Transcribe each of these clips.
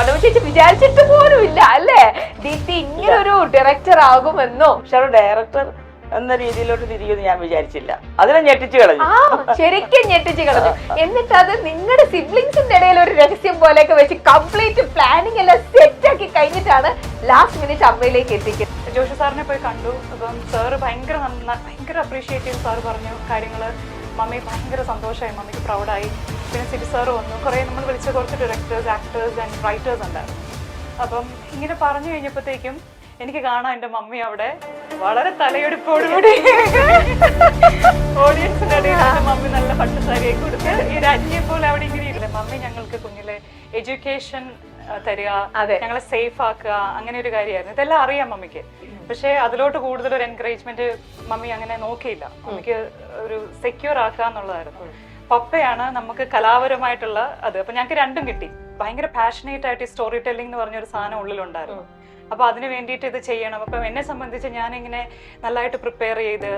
ചേച്ചി വിചാരിച്ചിട്ട് പോലും ഇല്ല അല്ലേ ദീപ്തി ഇങ്ങനൊരു ഡയറക്ടർ ആകുമെന്നോ? ഡയറക്ടർ എന്ന രീതിയിലോട്ട് തിരിയുമെന്ന് ഞാൻ വിചാരിച്ചില്ല. അതിനെ ഞെട്ടിച്ചു കളഞ്ഞു. ശരിക്കും ഞെട്ടിച്ചു കളഞ്ഞു. എന്നിട്ട് അത് നിങ്ങളുടെ സിബ്ലിങ്സിന്റെ ഇടയിൽ ഒരു രഹസ്യം പോലെയൊക്കെ വെച്ച് കംപ്ലീറ്റ് പ്ലാനിങ് എല്ലാം സെറ്റ് ആക്കി കഴിഞ്ഞിട്ടാണ് ലാസ്റ്റ് മിനിറ്റ് അമ്മയിലേക്ക് എത്തിക്കുന്നത്. ജോഷി സാറിനെ പോയി കണ്ടു. അപ്പം സാറ് ഭയങ്കര അപ്രീഷിയേറ്റ് ചെയ്ത് സാറ് പറഞ്ഞു കാര്യങ്ങള്. മമ്മി ഭയങ്കര സന്തോഷമായി, മമ്മിക്ക് പ്രൗഡായി. പിന്നെ സിബി സാറ് വന്നു. കുറേ നമ്മൾ വിളിച്ച കുറച്ച് ഡയറക്ടേഴ്സ്, ആക്ടേഴ്സ് ആൻഡ് റൈറ്റേഴ്സ് ഉണ്ടായിരുന്നു. അപ്പം ഇങ്ങനെ പറഞ്ഞു കഴിഞ്ഞപ്പോഴത്തേക്കും എനിക്ക് കാണാം എൻ്റെ മമ്മി അവിടെ വളരെ തലയെടുപ്പോടുകൂടി ഓഡിയൻസിന്റെ ഇടയിൽ മമ്മി നല്ല പട്ടുസാരിയെ കൊടുത്ത് ഈ രാജ്ഞിയെ പോലെ അവിടെ ഇങ്ങനെ ഇല്ലേ. മമ്മി ഞങ്ങൾക്ക് കുഞ്ഞിലെ എഡ്യൂക്കേഷൻ തരിക, ഞങ്ങളെ സേഫ് ആക്കുക, അങ്ങനെ ഒരു കാര്യമായിരുന്നു. ഇതെല്ലാം അറിയാം മമ്മിക്ക്. പക്ഷെ അതിലോട്ട് കൂടുതൽ ഒരു എൻകറേജ്മെന്റ് മമ്മി അങ്ങനെ നോക്കിയില്ല. മമ്മിക്ക് ഒരു സെക്യൂർ ആക്കുക എന്നുള്ളതായിരുന്നു. പപ്പയാണ് നമുക്ക് കലാപരമായിട്ടുള്ള അത്. അപ്പൊ ഞങ്ങൾക്ക് രണ്ടും കിട്ടി. ഭയങ്കര പാഷനേറ്റ് ആയിട്ട് ഈ സ്റ്റോറി ടെല്ലിംഗ് എന്ന് പറഞ്ഞൊരു സാധനം ഉള്ളിലുണ്ടായിരുന്നു. അപ്പൊ അതിന് വേണ്ടിയിട്ട് ഇത് ചെയ്യണം. അപ്പം എന്നെ സംബന്ധിച്ച് ഞാനിങ്ങനെ നല്ലതായിട്ട് പ്രിപ്പയർ ചെയ്ത്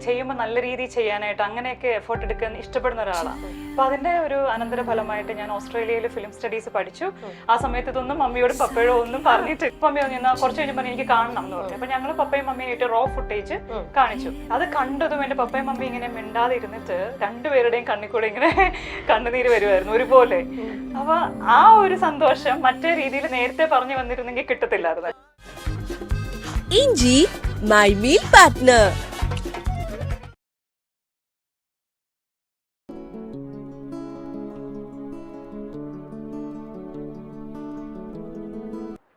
ചെയ്യുമ്പോൾ നല്ല രീതിയിൽ ചെയ്യാനായിട്ട് അങ്ങനെയൊക്കെ എഫേർട്ട് എടുക്കാൻ ഇഷ്ടപ്പെടുന്ന ഒരാളാണ്. അപ്പൊ അതിന്റെ ഒരു അനന്തരഫലമായിട്ട് ഞാൻ ഓസ്ട്രേലിയയിൽ ഫിലിം സ്റ്റഡീസ് പഠിച്ചു. ആ സമയത്ത് ഇതൊന്നും മമ്മിയോടും പപ്പയോടും ഒന്നും പറഞ്ഞിട്ട് മമ്മി പറഞ്ഞാൽ കുറച്ച് കഴിഞ്ഞപ്പോൾ എനിക്ക് കാണണം എന്ന് പറഞ്ഞു. അപ്പൊ ഞങ്ങൾ പപ്പയും മമ്മിയായിട്ട് റോ ഫുട്ടേജ് കാണിച്ചു. അത് കണ്ടതും എന്റെ പപ്പയും മമ്മി ഇങ്ങനെ മിണ്ടാതെ ഇരുന്നിട്ട് രണ്ടുപേരുടെയും കണ്ണിക്കൂടെ ഇങ്ങനെ കണ്ണുനീര് വരുമായിരുന്നു ഒരുപോലെ. അപ്പൊ ആ ഒരു സന്തോഷം മറ്റേ രീതിയിൽ നേരത്തെ പറഞ്ഞു വന്നിരുന്നെങ്കിൽ കിട്ടത്തില്ലായിരുന്നു. ഇഞ്ചി മൈ മീൽ പാർട്ട്ണർ.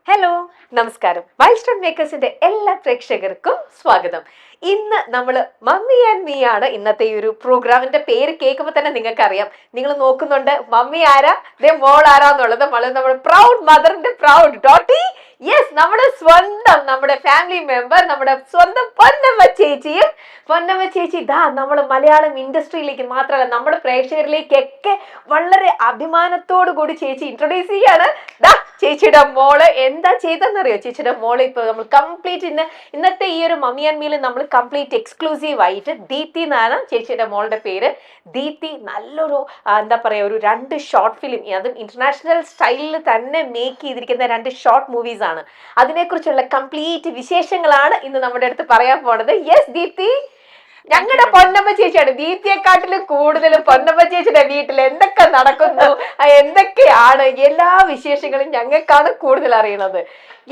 ഹലോ, നമസ്കാരം. വൈൽഡ് സ്റ്റോൺ മേക്കേഴ്സിന്റെ എല്ലാ പ്രേക്ഷകർക്കും സ്വാഗതം. ഇന്ന് നമ്മൾ മമ്മി ആൻഡ് മീ ആണ് ഇന്നത്തെ ഈ ഒരു പ്രോഗ്രാമിന്റെ പേര് കേൾക്കുമ്പോൾ തന്നെ നിങ്ങൾക്ക് അറിയാം. നിങ്ങൾ നോക്കുന്നുണ്ട് മമ്മി ആരാ, മോൾ ആരാന്നുള്ളത്. നമ്മുടെ പ്രൗഡ് മദറിന്റെ പ്രൗഡ് ഡോട്ടി. യെസ്, നമ്മുടെ സ്വന്തം, നമ്മുടെ ഫാമിലി മെമ്പർ, നമ്മുടെ സ്വന്തം പൊന്നമ്മ ചേച്ചിയും. പൊന്നമ്മ ചേച്ചി ഇതാ നമ്മൾ മലയാളം ഇൻഡസ്ട്രിയിലേക്ക് മാത്രമല്ല നമ്മുടെ പ്രേക്ഷകരിലേക്കൊക്കെ വളരെ അഭിമാനത്തോടു കൂടി ചേച്ചി ഇൻട്രൊഡ്യൂസ് ചെയ്യാണ്. ദാ ചേച്ചിയുടെ മോള് എന്താ ചെയ്തെന്നറിയോ? ചേച്ചിയുടെ മോള് ഇപ്പൊ നമ്മൾ കംപ്ലീറ്റ് ഇന്നത്തെ ഈ ഒരു മമ്മി ആൻഡ് മീൽ നമ്മൾ കംപ്ലീറ്റ് എക്സ്ക്ലൂസീവ് ആയിട്ട് ദീപ്തി എന്നാണ് ചേച്ചിയുടെ മോളുടെ പേര്. ദീപ്തി നല്ലൊരു എന്താ പറയാ ഒരു 2 ഷോർട്ട് ഫിലിം, അതും ഇന്റർനാഷണൽ സ്റ്റൈലിൽ തന്നെ മേക്ക് ചെയ്തിരിക്കുന്ന 2 ഷോർട്ട് മൂവീസ് ആണ്. അതിനെക്കുറിച്ചുള്ള കംപ്ലീറ്റ് വിശേഷങ്ങളാണ് ഇന്ന് നമ്മുടെ അടുത്ത് പറയാൻ പോണത്. യെസ് ദീപ്തി, ഞങ്ങളുടെ പൊന്നമ്മ ചേച്ചിയാണ്. ദീപ്തിയെക്കാട്ടിലും കൂടുതലും പൊന്നമ്മ ചേച്ചിയുടെ വീട്ടിൽ എന്തൊക്കെ നടക്കുന്നു, എന്തൊക്കെയാണ് എല്ലാ വിശേഷങ്ങളും ഞങ്ങൾക്കാണ് കൂടുതൽ അറിയണത്.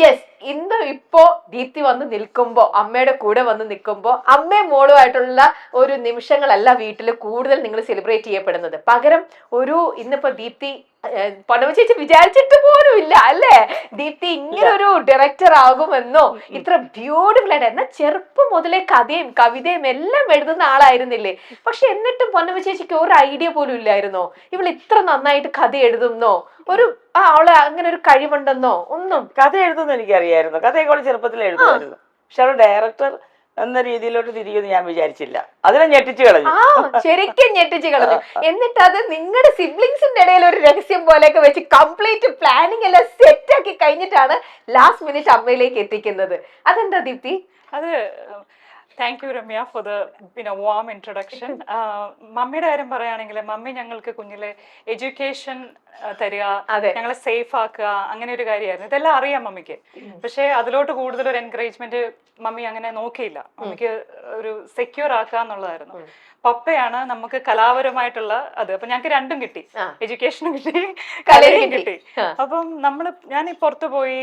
യെസ്, ഇന്ന് ഇപ്പോ ദീപ്തി വന്ന് നിൽക്കുമ്പോ, അമ്മയുടെ കൂടെ വന്ന് നിൽക്കുമ്പോ അമ്മയും മോളുമായിട്ടുള്ള ഒരു നിമിഷങ്ങളല്ല വീട്ടിൽ കൂടുതൽ നിങ്ങൾ സെലിബ്രേറ്റ് ചെയ്യപ്പെടുന്നത്. പകരം ഇന്നിപ്പോ ദീപ്തി പൊന്നമ്മ ചേച്ചി വിചാരിച്ചിട്ട് പോലും ഇല്ല അല്ലേ ദീപ്തി ഇങ്ങനൊരു ഡയറക്ടർ ആകുമെന്നോ? ഇത്ര ബ്യൂട്ടിഫുൾ ആയിട്ട് എന്നാൽ ചെറുപ്പം മുതലേ കഥയും കവിതയും എല്ലാം എഴുതുന്ന ആളായിരുന്നില്ലേ? പക്ഷെ എന്നിട്ടും പൊന്നമ്മ ചേച്ചിക്ക് ഒരു ഐഡിയ പോലും ഇല്ലായിരുന്നോ ഇവൾ ഇത്ര നന്നായിട്ട് കഥ എഴുതുന്നോ, അവള് അങ്ങനെ ഒരു കഴിവുണ്ടെന്നോ? ഒന്നും കഥ എഴുതുമെന്ന് എനിക്കറിയായിരുന്നു. കഥയൊക്കെ ചെറുപ്പത്തിൽ എഴുതുമായിരുന്നു. പക്ഷെ ഡയറക്ടർ എന്ന രീതിയിലോട്ട് തിരിയുമെന്ന് ഞാൻ വിചാരിച്ചില്ല. അതിനെ ഞെട്ടിച്ചു കളഞ്ഞു. ശരിക്കും ഞെട്ടിച്ചു കളഞ്ഞു. എന്നിട്ട് അത് നിങ്ങളുടെ സിബ്ലിങ്സിന്റെ ഇടയിൽ ഒരു രഹസ്യം പോലെയൊക്കെ വെച്ച് കംപ്ലീറ്റ് പ്ലാനിങ് എല്ലാം സെറ്റ് ആക്കി കഴിഞ്ഞിട്ടാണ് ലാസ്റ്റ് മിനിറ്റ് അമ്മയിലേക്ക് എത്തിക്കുന്നത്. അതെന്താ ദീപ്തി? അത് thank you Ramya for the warm introduction. മമ്മിയുടെ കാര്യം പറയുകയാണെങ്കിൽ മമ്മി ഞങ്ങൾക്ക് കുഞ്ഞിലെ എഡ്യൂക്കേഷൻ തരിക, ഞങ്ങളെ സേഫ് ആക്കുക, അങ്ങനെ ഒരു കാര്യമായിരുന്നു. ഇതെല്ലാം അറിയാം മമ്മിക്ക്. പക്ഷെ അതിലോട്ട് കൂടുതൽ ഒരു എൻകറേജ്മെന്റ് മമ്മി അങ്ങനെ നോക്കിയില്ല. മമ്മിക്ക് ഒരു സെക്യൂർ ആക്കുക എന്നുള്ളതായിരുന്നു. പപ്പയാണ് നമുക്ക് കലാപരമായിട്ടുള്ള അത്. അപ്പൊ ഞങ്ങൾക്ക് രണ്ടും കിട്ടി, എഡ്യൂക്കേഷനും കിട്ടി, കലയും കിട്ടി. അപ്പം ഞാൻ ഈ പുറത്തു പോയി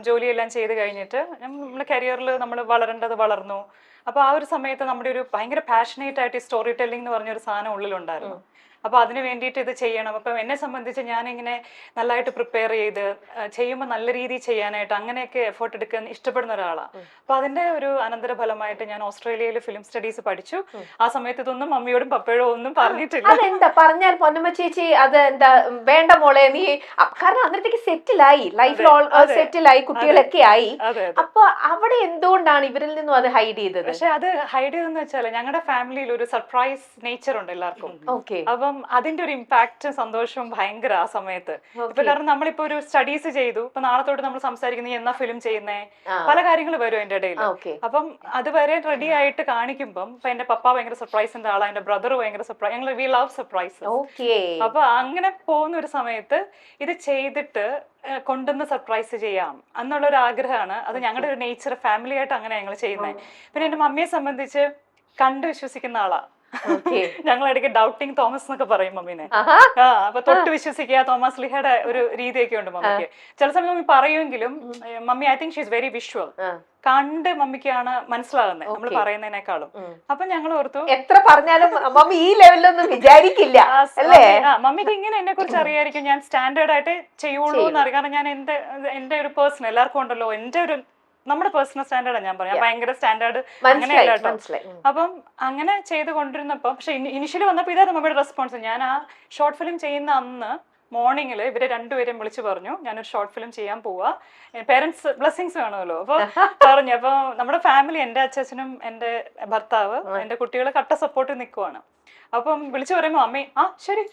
ജോലിയെല്ലാം ചെയ്ത് കഴിഞ്ഞിട്ട് നമ്മുടെ കരിയറിൽ നമ്മൾ വളരേണ്ടത് വളർന്നു. അപ്പൊ ആ ഒരു സമയത്ത് നമ്മുടെ ഒരു ഭയങ്കര പാഷനേറ്റ് ആയിട്ട് ഈ സ്റ്റോറി ടെല്ലിംഗ് എന്ന് പറഞ്ഞൊരു സാധനം ഉള്ളിലുണ്ടായിരുന്നു. അപ്പൊ അതിന് വേണ്ടിയിട്ട് ഇത് ചെയ്യണം. അപ്പം എന്നെ സംബന്ധിച്ച് ഞാനിങ്ങനെ നല്ലതായിട്ട് പ്രിപ്പയർ ചെയ്ത് ചെയ്യുമ്പോൾ നല്ല രീതിയിൽ ചെയ്യാനായിട്ട് അങ്ങനെയൊക്കെ എഫേർട്ട് എടുക്കാൻ ഇഷ്ടപ്പെടുന്ന ഒരാളാണ്. അപ്പൊ അതിന്റെ ഒരു അനന്തരഫലമായിട്ട് ഞാൻ ഓസ്ട്രേലിയയിൽ ഫിലിം സ്റ്റഡീസ് പഠിച്ചു. ആ സമയത്ത് ഇതൊന്നും മമ്മിയോടും പപ്പയോടും ഒന്നും പറഞ്ഞിട്ടില്ല. അതെന്താ പറഞ്ഞാൽ പൊന്നമ്മ ചേച്ചി അത് എന്താ വേണ്ട മോളെ നീ, കാരണം അന്നേരത്തേക്ക് സെറ്റിലായി, ലൈഫിൽ സെറ്റിലായി, കുട്ടികളൊക്കെ ആയി. അപ്പൊ അവിടെ എന്തുകൊണ്ടാണ് ഇവരിൽ നിന്നും അത് ഹൈഡ് ചെയ്തത്? പക്ഷെ അത് ഹൈഡ് ചെയ്തെന്ന് വെച്ചാൽ ഞങ്ങളുടെ ഫാമിലിയിൽ ഒരു സർപ്രൈസ് നേച്ചർ ഉണ്ട് എല്ലാവർക്കും. അപ്പം അതിന്റെ ഒരു ഇമ്പാക്റ്റും സന്തോഷവും ഭയങ്കര ആ സമയത്ത്. ഇപ്പൊ കാരണം നമ്മളിപ്പോ ഒരു സ്റ്റഡീസ് ചെയ്തു, ഇപ്പൊ നാളെ തൊട്ട് നമ്മൾ സംസാരിക്കുന്നത് എന്നാ ഫിലിം ചെയ്യുന്നേ, പല കാര്യങ്ങൾ വരും എന്റെ ഇടയിൽ. അപ്പം അതുവരെ റെഡി ആയിട്ട് കാണിക്കുമ്പം ഇപ്പൊ എന്റെ പപ്പ ഭയങ്കര സർപ്രൈസിന്റെ ആളാണ്, എന്റെ ബ്രദർ ഭയങ്കര സർപ്രൈസ്, ഞങ്ങൾ വി ലവ് സർപ്രൈസ്. അപ്പൊ അങ്ങനെ പോകുന്ന ഒരു സമയത്ത് ഇത് ചെയ്തിട്ട് കൊണ്ടുവന്ന് സർപ്രൈസ് ചെയ്യാം എന്നുള്ളൊരു ആഗ്രഹമാണ്. അത് ഞങ്ങളുടെ ഒരു നേച്ചർ, ഫാമിലി ആയിട്ട് അങ്ങനെ ഞങ്ങൾ ചെയ്യുന്നത്. പിന്നെ എൻ്റെ മമ്മിയെ സംബന്ധിച്ച് കണ്ട് വിശ്വസിക്കുന്ന ആളാ. ഞങ്ങൾ ഇടയ്ക്ക് ഡൗട്ടിങ് തോമസ് എന്നൊക്കെ പറയും മമ്മീനെ. അപ്പൊ തൊട്ട് വിശ്വസിക്കുക, തോമസ് ലിഹയുടെ ഒരു രീതിയൊക്കെ ഉണ്ട് മമ്മിക്ക്. ചില സമയം മമ്മി പറയുമെങ്കിലും mummy I think she is very visual. കണ്ട് മമ്മിക്കാണ് മനസ്സിലാകുന്നത് നമ്മൾ പറയുന്നതിനേക്കാളും. അപ്പൊ ഞങ്ങൾ ഓർത്തു എത്ര പറഞ്ഞാലും മമ്മി ഈ ലെവലിലൊന്നും വിചാരിക്കില്ല അല്ലേ. മമ്മിക്ക് ഇങ്ങനെ എന്നെ കുറിച്ച് അറിയായിരിക്കും, ഞാൻ സ്റ്റാൻഡേർഡ് ആയിട്ട് ചെയ്യുള്ളൂ എന്ന് അറിയാം. കാരണം ഞാൻ എന്റെ ഒരു പേഴ്സണൽ, എല്ലാവർക്കും ഉണ്ടല്ലോ എന്റെ ഒരു നമ്മുടെ പേഴ്സണൽ സ്റ്റാൻഡേർഡാണ് ഞാൻ പറയാം, ഭയങ്കര സ്റ്റാൻഡേർഡ് അങ്ങനെയല്ല കേട്ടോ. അപ്പം അങ്ങനെ ചെയ്ത് കൊണ്ടിരുന്നപ്പോ പക്ഷെ ഇനിഷ്യലി വന്നപ്പോ ഇതായിരുന്നു മമ്മിയുടെ റെസ്പോൺസ്. ഞാൻ ആ ഷോർട്ട് ഫിലിം ചെയ്യുന്ന അന്ന് മോർണിംഗിൽ ഇവരെ രണ്ടുപേരും വിളിച്ചു പറഞ്ഞു ഞാനൊരു ഷോർട്ട് ഫിലിം ചെയ്യാൻ പോവാ, പേരൻസ് ബ്ലെസ്സിങ്സ് വേണമല്ലോ. അപ്പൊ പറഞ്ഞു. അപ്പൊ നമ്മുടെ ഫാമിലി, എന്റെ അച്ഛനും എന്റെ ഭർത്താവ് എന്റെ കുട്ടികൾ കട്ട സപ്പോർട്ട് നിൽക്കുവാണ്. അപ്പം വിളിച്ചു പറയുമ്പോ അമ്മേ ശരി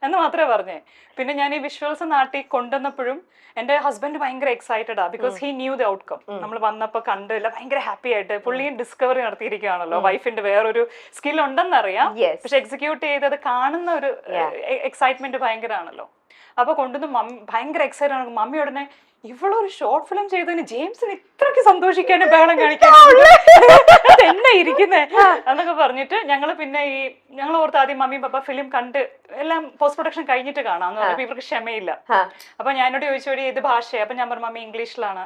എന്ന് മാത്രമേ പറഞ്ഞേ. പിന്നെ ഞാൻ ഈ വിഷ്വൽസ് നാട്ടിൽ കൊണ്ടുവന്നപ്പോഴും എന്റെ ഹസ്ബൻഡ് ഭയങ്കര എക്സൈറ്റഡ് ആ, because he knew the outcome. നമ്മൾ വന്നപ്പോ കണ്ടില്ല, ഭയങ്കര ഹാപ്പി ആയിട്ട് പുള്ളിയും ഡിസ്കവറി നടത്തിയിരിക്കുകയാണല്ലോ. വൈഫിന്റെ വേറൊരു സ്കിൽ ഉണ്ടെന്നറിയാം, പക്ഷെ എക്സിക്യൂട്ട് ചെയ്തത് കാണുന്ന ഒരു എക്സൈറ്റ്മെന്റ് ഭയങ്കരമാണല്ലോ. അപ്പൊ കൊണ്ടുവന്ന് ഭയങ്കര എക്സൈറ്റഡ് ആണ്. മമ്മി ഉടനെ ഇവളൊരു ഷോർട്ട് ഫിലിം ചെയ്തതിന് ജെയിംസിന് ഇത്രയ്ക്ക് സന്തോഷിക്കാനും ബഹളം കാണിക്കാൻ എന്നെ ഇരിക്കുന്നേ എന്നൊക്കെ പറഞ്ഞിട്ട് ഞങ്ങൾ ഓർത്ത് ആദ്യം മമ്മി പപ്പ ഫിലിം കണ്ട് എല്ലാം പോസ്റ്റ് പ്രൊഡക്ഷൻ കഴിഞ്ഞിട്ട് കാണാന്ന് പറഞ്ഞപ്പോ ഇവർക്ക് ക്ഷമയില്ല. അപ്പൊ ഞാനോട് ചോദിച്ചോടി ഏത് ഭാഷയെ, അപ്പൊ ഞാൻ പറഞ്ഞു മമ്മി ഇംഗ്ലീഷിലാണ്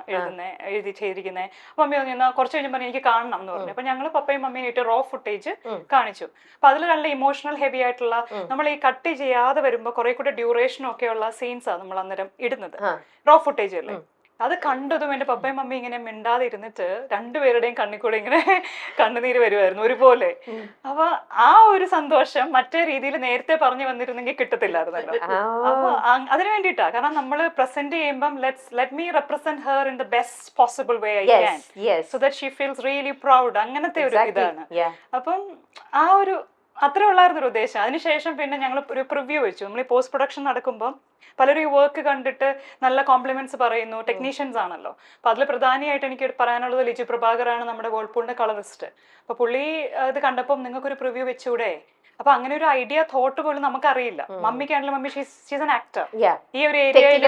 എഴുതി ചെയ്തിരിക്കുന്നത്. മമ്മി പറഞ്ഞു കുറച്ച് കഴിഞ്ഞ് പറഞ്ഞു എനിക്ക് കാണണം എന്ന് പറഞ്ഞു. അപ്പൊ ഞങ്ങൾ പപ്പയും മമ്മിയും ആയിട്ട് റോ ഫുട്ടേജ് കാണിച്ചു. അപ്പൊ അതിൽ നല്ല ഇമോഷണൽ ഹെവി ആയിട്ടുള്ള, നമ്മൾ ഈ കട്ട് ചെയ്യാതെ വരുമ്പോ കുറെ കൂടെ ഡ്യൂറേഷനും ഒക്കെ ഉള്ള സീൻസാണ് നമ്മൾ അന്നേരം ഇടുന്നത് റോ ഫുട്ടേജ് അല്ലേ. അത് കണ്ടതും എന്റെ പപ്പയും മമ്മി ഇങ്ങനെ മിണ്ടാതെ ഇരുന്നിട്ട് രണ്ടുപേരുടെയും കണ്ണിക്കൂടെ ഇങ്ങനെ കണ്ണുനീര് വരുമായിരുന്നു ഒരുപോലെ. അപ്പൊ ആ ഒരു സന്തോഷം മറ്റേ രീതിയിൽ നേരത്തെ പറഞ്ഞു വന്നിരുന്നെങ്കിൽ കിട്ടത്തില്ലായിരുന്നല്ലോ. അപ്പൊ അതിനു വേണ്ടിയിട്ടാ, കാരണം നമ്മൾ പ്രസന്റ് ചെയ്യുമ്പം let me represent her in the best possible way I can, so that she feels really proud, അങ്ങനത്തെ ഒരു ഇതാണ്. അപ്പം ആ ഒരു അത്രേ ഉള്ളായിരുന്നൊരു ഉദ്ദേശം. അതിനുശേഷം പിന്നെ ഞങ്ങൾ ഒരു പ്രിവ്യൂ വെച്ചു. നമ്മൾ ഈ പോസ്റ്റ് പ്രൊഡക്ഷൻ നടക്കുമ്പോൾ പലരും ഈ വർക്ക് കണ്ടിട്ട് നല്ല കോംപ്ലിമെന്റ്സ് പറയുന്നു, ടെക്നീഷ്യൻസ് ആണല്ലോ. അപ്പൊ അതിൽ പ്രധാനമായിട്ട് എനിക്ക് പറയാനുള്ളത് ലിജു പ്രഭാകറാണ്, നമ്മുടെ വേൾപൂളിന്റെ കളറിസ്റ്റ്. അപ്പൊ പുള്ളി ഇത് കണ്ടപ്പോൾ നിങ്ങൾക്കൊരു പ്രിവ്യൂ വെച്ചൂടെ. അപ്പൊ അങ്ങനെ ഒരു ഐഡിയ തോട്ട് പോലും നമുക്കറിയില്ല. മമ്മിക്കാണെങ്കിലും മമ്മി ഷീസ് ആൻ ആക്ടർ. ഈ ഒരു ഏരിയയിൽ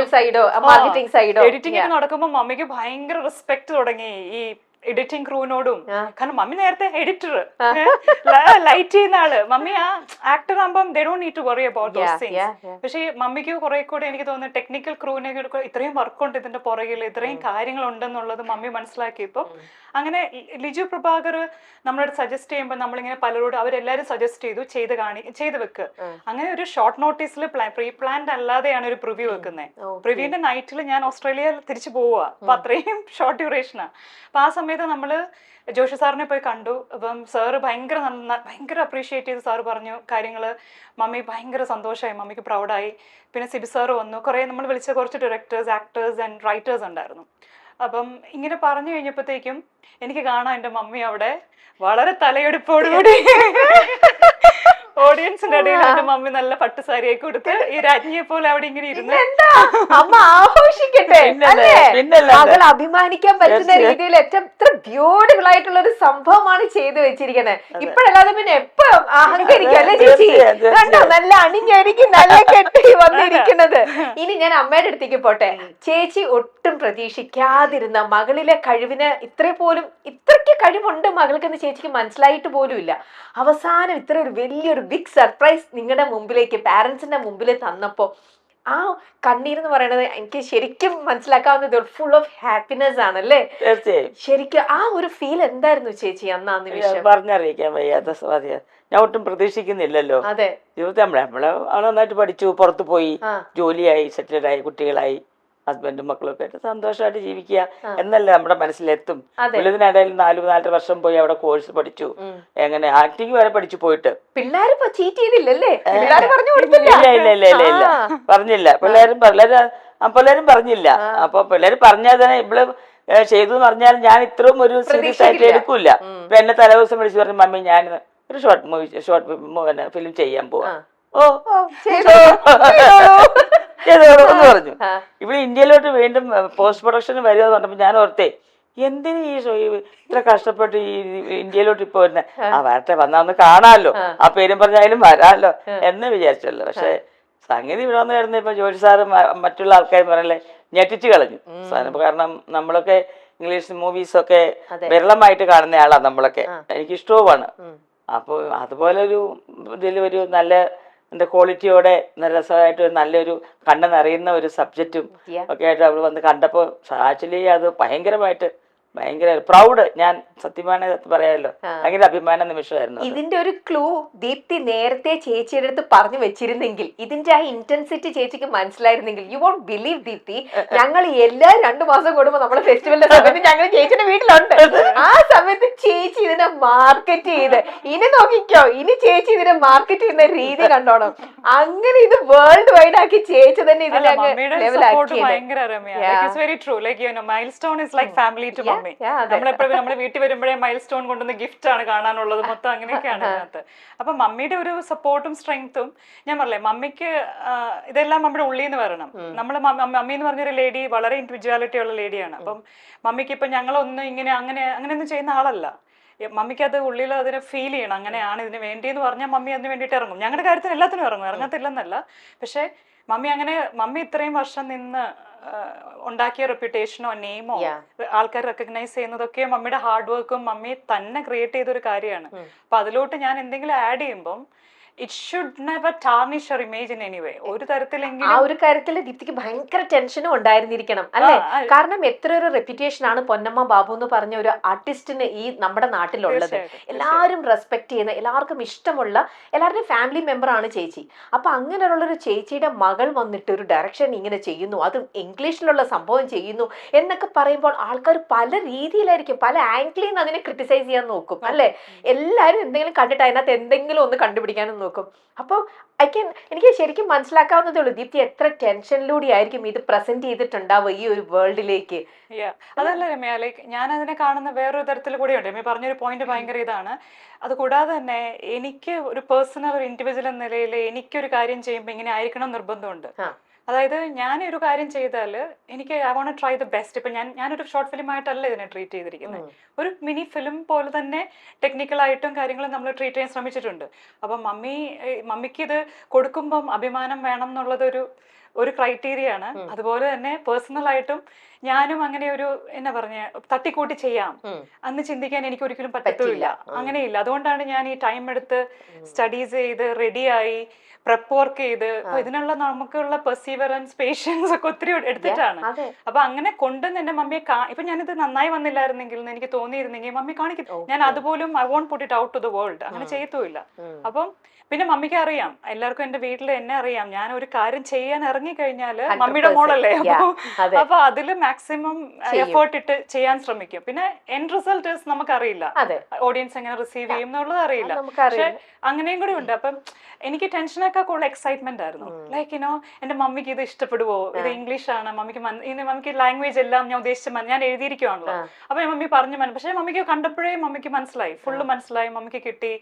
എഡിറ്റിംഗ് നടക്കുമ്പോൾ മമ്മിക്ക് ഭയങ്കര റെസ്പെക്ട് തുടങ്ങി ഈ എഡിറ്റിംഗ് ക്രൂവിനോടും. കാരണം മമ്മി നേരത്തെ എഡിറ്റർ, ലൈറ്റ് ചെയ്യുന്ന ആള്. മമ്മി ആ ആക്ടർ ആകുമ്പോൾ they don't need to worry about those things. പക്ഷെ മമ്മിക്ക് കുറെ കൂടെ എനിക്ക് തോന്നുന്നു ടെക്നിക്കൽ ക്രൂവിനെ ഇത്രയും വർക്കുണ്ട് ഇതിന്റെ പുറകിൽ, ഇത്രയും കാര്യങ്ങൾ ഉണ്ടെന്നുള്ളത് മമ്മി മനസ്സിലാക്കിയപ്പോ അങ്ങനെ ലിജു പ്രഭാകർ നമ്മളോട് സജസ്റ്റ് ചെയ്യുമ്പോൾ നമ്മളിങ്ങനെ പലരോട് അവരെല്ലാരും സജസ്റ്റ് ചെയ്ത് വെക്ക്. അങ്ങനെ ഒരു ഷോർട്ട് നോട്ടീസിൽ പ്രീ പ്ലാൻഡ് അല്ലാതെയാണ് ഒരു പ്രിവ്യൂ വെക്കുന്നത്. പ്രിവ്യൂവിന്റെ നൈറ്റിൽ ഞാൻ ഓസ്ട്രേലിയയിൽ തിരിച്ചു പോവുക. അപ്പൊ അത്രയും ഷോർട്ട് ഡ്യൂറേഷനാ. അപ്പൊ ആ സമയത്ത് നമ്മള് ജോഷി സാറിനെ പോയി കണ്ടു. അപ്പം സാറ് ഭയങ്കര അപ്രീഷിയേറ്റ് ചെയ്ത് സാറ് പറഞ്ഞു കാര്യങ്ങള്. മമ്മി ഭയങ്കര സന്തോഷമായി, മമ്മിക്ക് പ്രൗഡായി. പിന്നെ സിബി സാറ് വന്നു. കുറെ നമ്മൾ വിളിച്ച കുറച്ച് ഡയറക്ടേഴ്സ്, ആക്ടേഴ്സ് ആൻഡ് റൈറ്റേഴ്സ് ഉണ്ടായിരുന്നു. അപ്പം ഇങ്ങനെ പറഞ്ഞു കഴിഞ്ഞപ്പോഴത്തേക്കും എനിക്ക് കാണാം എൻ്റെ മമ്മി അവിടെ വളരെ തലയെടുപ്പോടുകൂടി ഓഡിയൻസിന്റെ ഇടയിൽ എന്റെ മമ്മി നല്ല പട്ടുസാരിയെ കൊടുത്ത് ഈ രാജ്ഞിയെ പോലെ അവിടെ ഇങ്ങനെ ഇരുന്ന് അമ്മ ആഘോഷിക്കട്ടെ, മകൾ അഭിമാനിക്കാൻ പറ്റുന്ന രീതിയിൽ ഏറ്റവും ഇത്ര ബ്യൂട്ടിഫുൾ ആയിട്ടുള്ള ഒരു സംഭവമാണ് ചെയ്തു വെച്ചിരിക്കുന്നത്. ഇപ്പോഴല്ലാതെ പിന്നെ എപ്പോഴും അഹങ്കരിക്കും അല്ലെ ചേച്ചി? കണ്ടോ നല്ല അണിഞ്ഞൊരുക്കി നല്ല കെട്ടി വന്നിരിക്കുന്നത്. ഇനി ഞാൻ അമ്മയുടെ അടുത്തേക്ക് പോട്ടെ. ചേച്ചി ഒട്ടും പ്രതീക്ഷിക്കാതിരുന്ന മകളിലെ കഴിവിന് ഇത്രയ്ക്ക് കഴിവുണ്ട് മകൾക്കെന്ന് ചേച്ചിക്ക് മനസ്സിലായിട്ട് പോലും ഇല്ല. അവസാനം ഇത്ര ഒരു വലിയൊരു ബിഗ് സർപ്രൈസ് നിങ്ങളുടെ മുമ്പിലേക്ക്, പാരന്റ്സിന്റെ മുമ്പിൽ തന്നപ്പോ ആ കണ്ണീരെന്ന് പറയുന്നത് എനിക്ക് ശരിക്കും മനസ്സിലാക്കാവുന്നത് ഫുൾ ഓഫ് ഹാപ്പിനെസ് ആണല്ലേ? തീർച്ചയായും. ശരിക്കും ആ ഒരു ഫീൽ എന്തായിരുന്നു ചേച്ചി അന്ന്? പറഞ്ഞറിയിക്കാൻ വയ്യാത്ത സ്വാധീനം. ഞാൻ ഒട്ടും പ്രതീക്ഷിക്കുന്നില്ലല്ലോ. അതെ, ജീവിതത്തിൽ നമ്മള് നന്നായിട്ട് പഠിച്ചു, പുറത്തു പോയി, ജോലിയായി, സെറ്റിൽഡായി, കുട്ടികളായി, ഹസ്ബൻഡും മക്കളും ഒക്കെ ആയിട്ട് സന്തോഷമായിട്ട് ജീവിക്കുക എന്നല്ല നമ്മുടെ മനസ്സിലെത്തും. ഇതിനിടയിൽ 4-4.5 വർഷം പോയി അവിടെ കോഴ്സ് പഠിച്ചു, എങ്ങനെ ആക്ടിങ് വരെ പഠിച്ചു പോയിട്ട്. പിള്ളേര് ഇല്ല പറഞ്ഞില്ല. പിള്ളേരും പറഞ്ഞില്ല. അപ്പൊ പിള്ളേര് പറഞ്ഞാൽ തന്നെ ഇവള് ചെയ്തു എന്ന് പറഞ്ഞാൽ ഞാൻ ഇത്രയും ഒരു സീരിയസ് ആയിട്ട് എടുക്കൂല. ഇപ്പൊ എന്നെ തലേദിവസം വിളിച്ചു പറഞ്ഞു, മമ്മി ഞാൻ ഒരു ഷോർട്ട് ഫിലിം ചെയ്യാൻ പോവാ. ചെയ്തോളൂ പറഞ്ഞു. ഇവിടെ ഇന്ത്യയിലോട്ട് വീണ്ടും പോസ്റ്റ് പ്രൊഡക്ഷൻ വരിക എന്ന് പറഞ്ഞപ്പോ ഞാൻ ഓർത്തേ എന്തിനു ഈ ഇത്ര കഷ്ടപ്പെട്ട് ഈ ഇന്ത്യയിലോട്ട് ഇപ്പൊ വരുന്നത്, വരട്ടെ വന്നാ ഒന്ന് കാണാമല്ലോ, ആ പേരും പറഞ്ഞാലും വരാമല്ലോ എന്ന് വിചാരിച്ചല്ലോ. പക്ഷെ സംഗതി ഇവിടെ വന്ന് വരുന്ന ഇപ്പൊ ജോലി സാറ് മറ്റുള്ള ആൾക്കാർ പറയല്ലേ ഞെട്ടിച്ച് കളഞ്ഞു സാധനം. കാരണം നമ്മളൊക്കെ ഇംഗ്ലീഷ് മൂവീസൊക്കെ വിരളമായിട്ട് കാണുന്ന ആളാണ് നമ്മളൊക്കെ, എനിക്കിഷ്ടവുമാണ്. അപ്പോൾ അതുപോലെ ഒരു ഇതിൽ ഒരു നല്ല എന്താ ക്വാളിറ്റിയോടെ നല്ല രസമായിട്ട് നല്ലൊരു കണ്ണ് നിറയുന്ന ഒരു സബ്ജക്റ്റും ഒക്കെ ആയിട്ട് അവൾ വന്ന് കണ്ടപ്പോൾ ആക്ച്വലി അത് ഭയങ്കര പ്രൗഡ്, ഞാൻ സത്യമാണ് പറയാമല്ലോ, ഭയങ്കര അഭിമാന നിമിഷമായിരുന്നു. ഇതിന്റെ ഒരു ക്ലൂ ദീപ്തി നേരത്തെ ചേച്ചിയുടെ അടുത്ത് പറഞ്ഞു വെച്ചിരുന്നെങ്കിൽ, ഇതിന്റെ ആ ഇന്റൻസിറ്റി ചേച്ചിക്ക് മനസ്സിലായിരുന്നെങ്കിൽ, യു വോണ്ട് ബിലീവ് ദീപ്തി, ഞങ്ങൾ എല്ലാ 2 മാസം കൂടുമ്പോ നമ്മുടെ ഫെസ്റ്റിവലിന്റെ സമയത്ത് ഞങ്ങൾ ചേച്ചിയുടെ വീട്ടിലുണ്ട്. ആ സമയത്ത് ചേച്ചി ഇതിനെ മാർക്കറ്റ് ചെയ്ത്, ഇനി നോക്കിക്കോ, ഇനി ചേച്ചി ഇതിനെ മാർക്കറ്റ് ചെയ്യുന്ന രീതി കണ്ടോണം. അങ്ങനെ ഇത് വേൾഡ് വൈഡ് ആക്കി ചേച്ചി തന്നെ ഇതിനെ നമ്മളെപ്പോഴും നമ്മുടെ വീട്ടിൽ വരുമ്പോഴേ മൈൽ സ്റ്റോൺ കൊണ്ടുവന്ന ഗിഫ്റ്റ് ആണ് കാണാനുള്ളത് മൊത്തം, അങ്ങനെയൊക്കെയാണ് അതിനകത്ത്. അപ്പൊ മമ്മിയുടെ ഒരു സപ്പോർട്ടും സ്ട്രെങ്ത്തും, ഞാൻ പറഞ്ഞേ മമ്മിക്ക് ഇതെല്ലാം നമ്മുടെ ഉള്ളിൽ നിന്ന് വരണം. നമ്മള് മമ്മി എന്ന് പറഞ്ഞൊരു ലേഡി വളരെ ഇൻഡിവിജ്വാലിറ്റി ഉള്ള ലേഡിയാണ്. അപ്പം മമ്മിക്ക് ഇപ്പൊ ഞങ്ങളൊന്നും അങ്ങനെയൊന്നും ചെയ്യുന്ന ആളല്ല. മമ്മിക്ക് അത് ഉള്ളിൽ അതിനെ ഫീൽ ചെയ്യണം, അങ്ങനെയാണ് ഇതിന് വേണ്ടിയെന്ന് പറഞ്ഞാൽ മമ്മി അതിന് വേണ്ടിയിട്ട് ഇറങ്ങും. ഞങ്ങളുടെ കാര്യത്തിന് എല്ലാത്തിനും ഇറങ്ങും, ഇറങ്ങത്തില്ലെന്നല്ല. പക്ഷെ മമ്മി ഇത്രയും വർഷം നിന്ന് ഉണ്ടാക്കിയ റെപ്യൂട്ടേഷനോ നെയിമോ ആൾക്കാർ റെക്കഗ്നൈസ് ചെയ്യുന്നതൊക്കെ മമ്മിയുടെ ഹാർഡ് വർക്കും മമ്മി തന്നെ ക്രിയേറ്റ് ചെയ്തൊരു കാര്യമാണ്. അപ്പൊ അതിലോട്ട് ഞാൻ എന്തെങ്കിലും ആഡ് ചെയ്യുമ്പം it should never tarnish your image in any way. ഒരു തരത്തിലെങ്കിലും ആ ഒരു കാര്യത്തിൽ ദീപ്തിക്ക് ഭയങ്കര ടെൻഷനും ഉണ്ടായിരുന്നിരിക്കണം അല്ലേ? കാരണം എത്ര ഒരു റെപ്യൂട്ടേഷൻ ആണ് പൊന്നമ്മ ബാബു എന്ന് പറഞ്ഞ ഒരു ആർട്ടിസ്റ്റിന് ഈ നമ്മുടെ നാട്ടിലുള്ളത്. എല്ലാവരും റെസ്പെക്ട് ചെയ്യുന്ന, എല്ലാവർക്കും ഇഷ്ടമുള്ള, എല്ലാവരുടെയും ഫാമിലി മെമ്പർ ആണ് ചേച്ചി. അപ്പൊ അങ്ങനെയുള്ളൊരു ചേച്ചിയുടെ മകൾ വന്നിട്ട് ഒരു ഡയറക്ഷൻ ഇങ്ങനെ ചെയ്യുന്നു, അതും ഇംഗ്ലീഷിലുള്ള സംഭവം ചെയ്യുന്നു എന്നൊക്കെ പറയുമ്പോൾ ആൾക്കാർ പല രീതിയിലായിരിക്കും, പല ആംഗിളിൽ നിന്ന് അതിനെ ക്രിട്ടിസൈസ് ചെയ്യാൻ നോക്കും അല്ലെ? എല്ലാവരും എന്തെങ്കിലും കണ്ടിട്ട് അതിനകത്ത് എന്തെങ്കിലും ഒന്ന് കണ്ടുപിടിക്കാനും നോക്കും. അപ്പോൾ എനിക്ക് ശരിക്കും മനസ്സിലാക്കാവുന്നതേ ഉള്ളൂ ദീപ്തി എത്ര ടെൻഷനിലൂടെ ആയിരിക്കും ഇത് പ്രസന്റ് ചെയ്തിട്ടുണ്ടാവുക ഈ ഒരു വേൾഡിലേക്ക്. അതല്ല രമ്യ, ലൈക്ക് ഞാൻ അതിനെ കാണുന്ന വേറൊരു തരത്തിൽ കൂടെയുണ്ട്. രമ്യ പറഞ്ഞൊരു പോയിന്റ് ഭയങ്കര ഇതാണ്. അത് കൂടാതെ തന്നെ എനിക്ക് ഒരു പേഴ്സണൽ, ഒരു ഇൻഡിവിജ്വൽ എന്ന നിലയിൽ എനിക്കൊരു കാര്യം ചെയ്യുമ്പോൾ ഇങ്ങനെ ആയിരിക്കണം നിർബന്ധമുണ്ട്. അതായത് ഞാൻ ഒരു കാര്യം ചെയ്താൽ എനിക്ക് I won't try the best. ഇപ്പം ഞാനൊരു ഷോർട്ട് ഫിലിം ആയിട്ടല്ല ഇതിനെ ട്രീറ്റ് ചെയ്തിരിക്കുന്നത്, ഒരു മിനി ഫിലിം പോലെ തന്നെ ടെക്നിക്കലായിട്ടും കാര്യങ്ങളും നമ്മൾ ട്രീറ്റ് ചെയ്യാൻ ശ്രമിച്ചിട്ടുണ്ട്. അപ്പം മമ്മിക്ക് ഇത് കൊടുക്കുമ്പം അഭിമാനം വേണം എന്നുള്ളത് ഒരു ക്രൈറ്റീരിയ ആണ്. അതുപോലെ തന്നെ പേഴ്സണലായിട്ടും ഞാനും അങ്ങനെ ഒരു എന്നാ പറഞ്ഞ തട്ടിക്കൂട്ടി ചെയ്യാം അന്ന് ചിന്തിക്കാൻ എനിക്ക് ഒരിക്കലും പറ്റത്തില്ല, അങ്ങനെയില്ല. അതുകൊണ്ടാണ് ഞാൻ ഈ ടൈം എടുത്ത് സ്റ്റഡീസ് ചെയ്ത് റെഡിയായി പ്രെപ്പ് വർക്ക് ചെയ്ത് ഇതിനുള്ള നമുക്കുള്ള പെർസീവറൻസ്, പേഷ്യൻസ് ഒക്കെ ഒത്തിരി എടുത്തിട്ടാണ്. അപ്പൊ അങ്ങനെ കൊണ്ടുവന്ന് എന്റെ മമ്മിയെ ഇപ്പൊ ഞാനിത് നന്നായി വന്നില്ലായിരുന്നെങ്കിൽ എനിക്ക് തോന്നിയിരുന്നെങ്കിൽ മമ്മി കാണിക്കും, ഞാൻ അതുപോലും I won't put it out to the world, അങ്ങനെ ചെയ്യത്തുമില്ല. അപ്പം പിന്നെ മമ്മിക്ക് അറിയാം, എല്ലാവർക്കും എന്റെ വീട്ടിൽ എന്നെ അറിയാം, ഞാൻ ഒരു കാര്യം ചെയ്യാൻ ഇറങ്ങിക്കഴിഞ്ഞാല് മമ്മിയുടെ മോളല്ലേ, അപ്പൊ അതില് മാക്സിമം എഫേർട്ട് ഇട്ട് ചെയ്യാൻ ശ്രമിക്കും. പിന്നെ എൻഡ് റിസൾട്ട് നമുക്കറിയില്ല, ഓഡിയൻസ് എങ്ങനെ റിസീവ് ചെയ്യും എന്നുള്ളത് അറിയില്ല. പക്ഷെ അങ്ങനെയും കൂടി ഉണ്ട്. അപ്പം എനിക്ക് ടെൻഷനൊക്കെ കൂടുതൽ എക്സൈറ്റ്മെന്റ് ആയിരുന്നു. ലൈക്ക് എന്റെ മമ്മിക്ക് ഇത് ഇഷ്ടപ്പെടുവോ, ഇത് ഇംഗ്ലീഷ് ആണ്, മമ്മിക്ക് ലാംഗ്വേജ് എല്ലാം ഞാൻ ഉദ്ദേശിച്ച ഞാൻ എഴുതിയിരിക്കുവാണല്ലോ. അപ്പൊ മമ്മി പറഞ്ഞു, പക്ഷെ മമ്മിക്ക് കണ്ടപ്പോഴേ മമ്മിക്ക് മനസ്സിലായി, ഫുള്ള് മനസ്സിലായി, മമ്മിക്ക് കിട്ടി.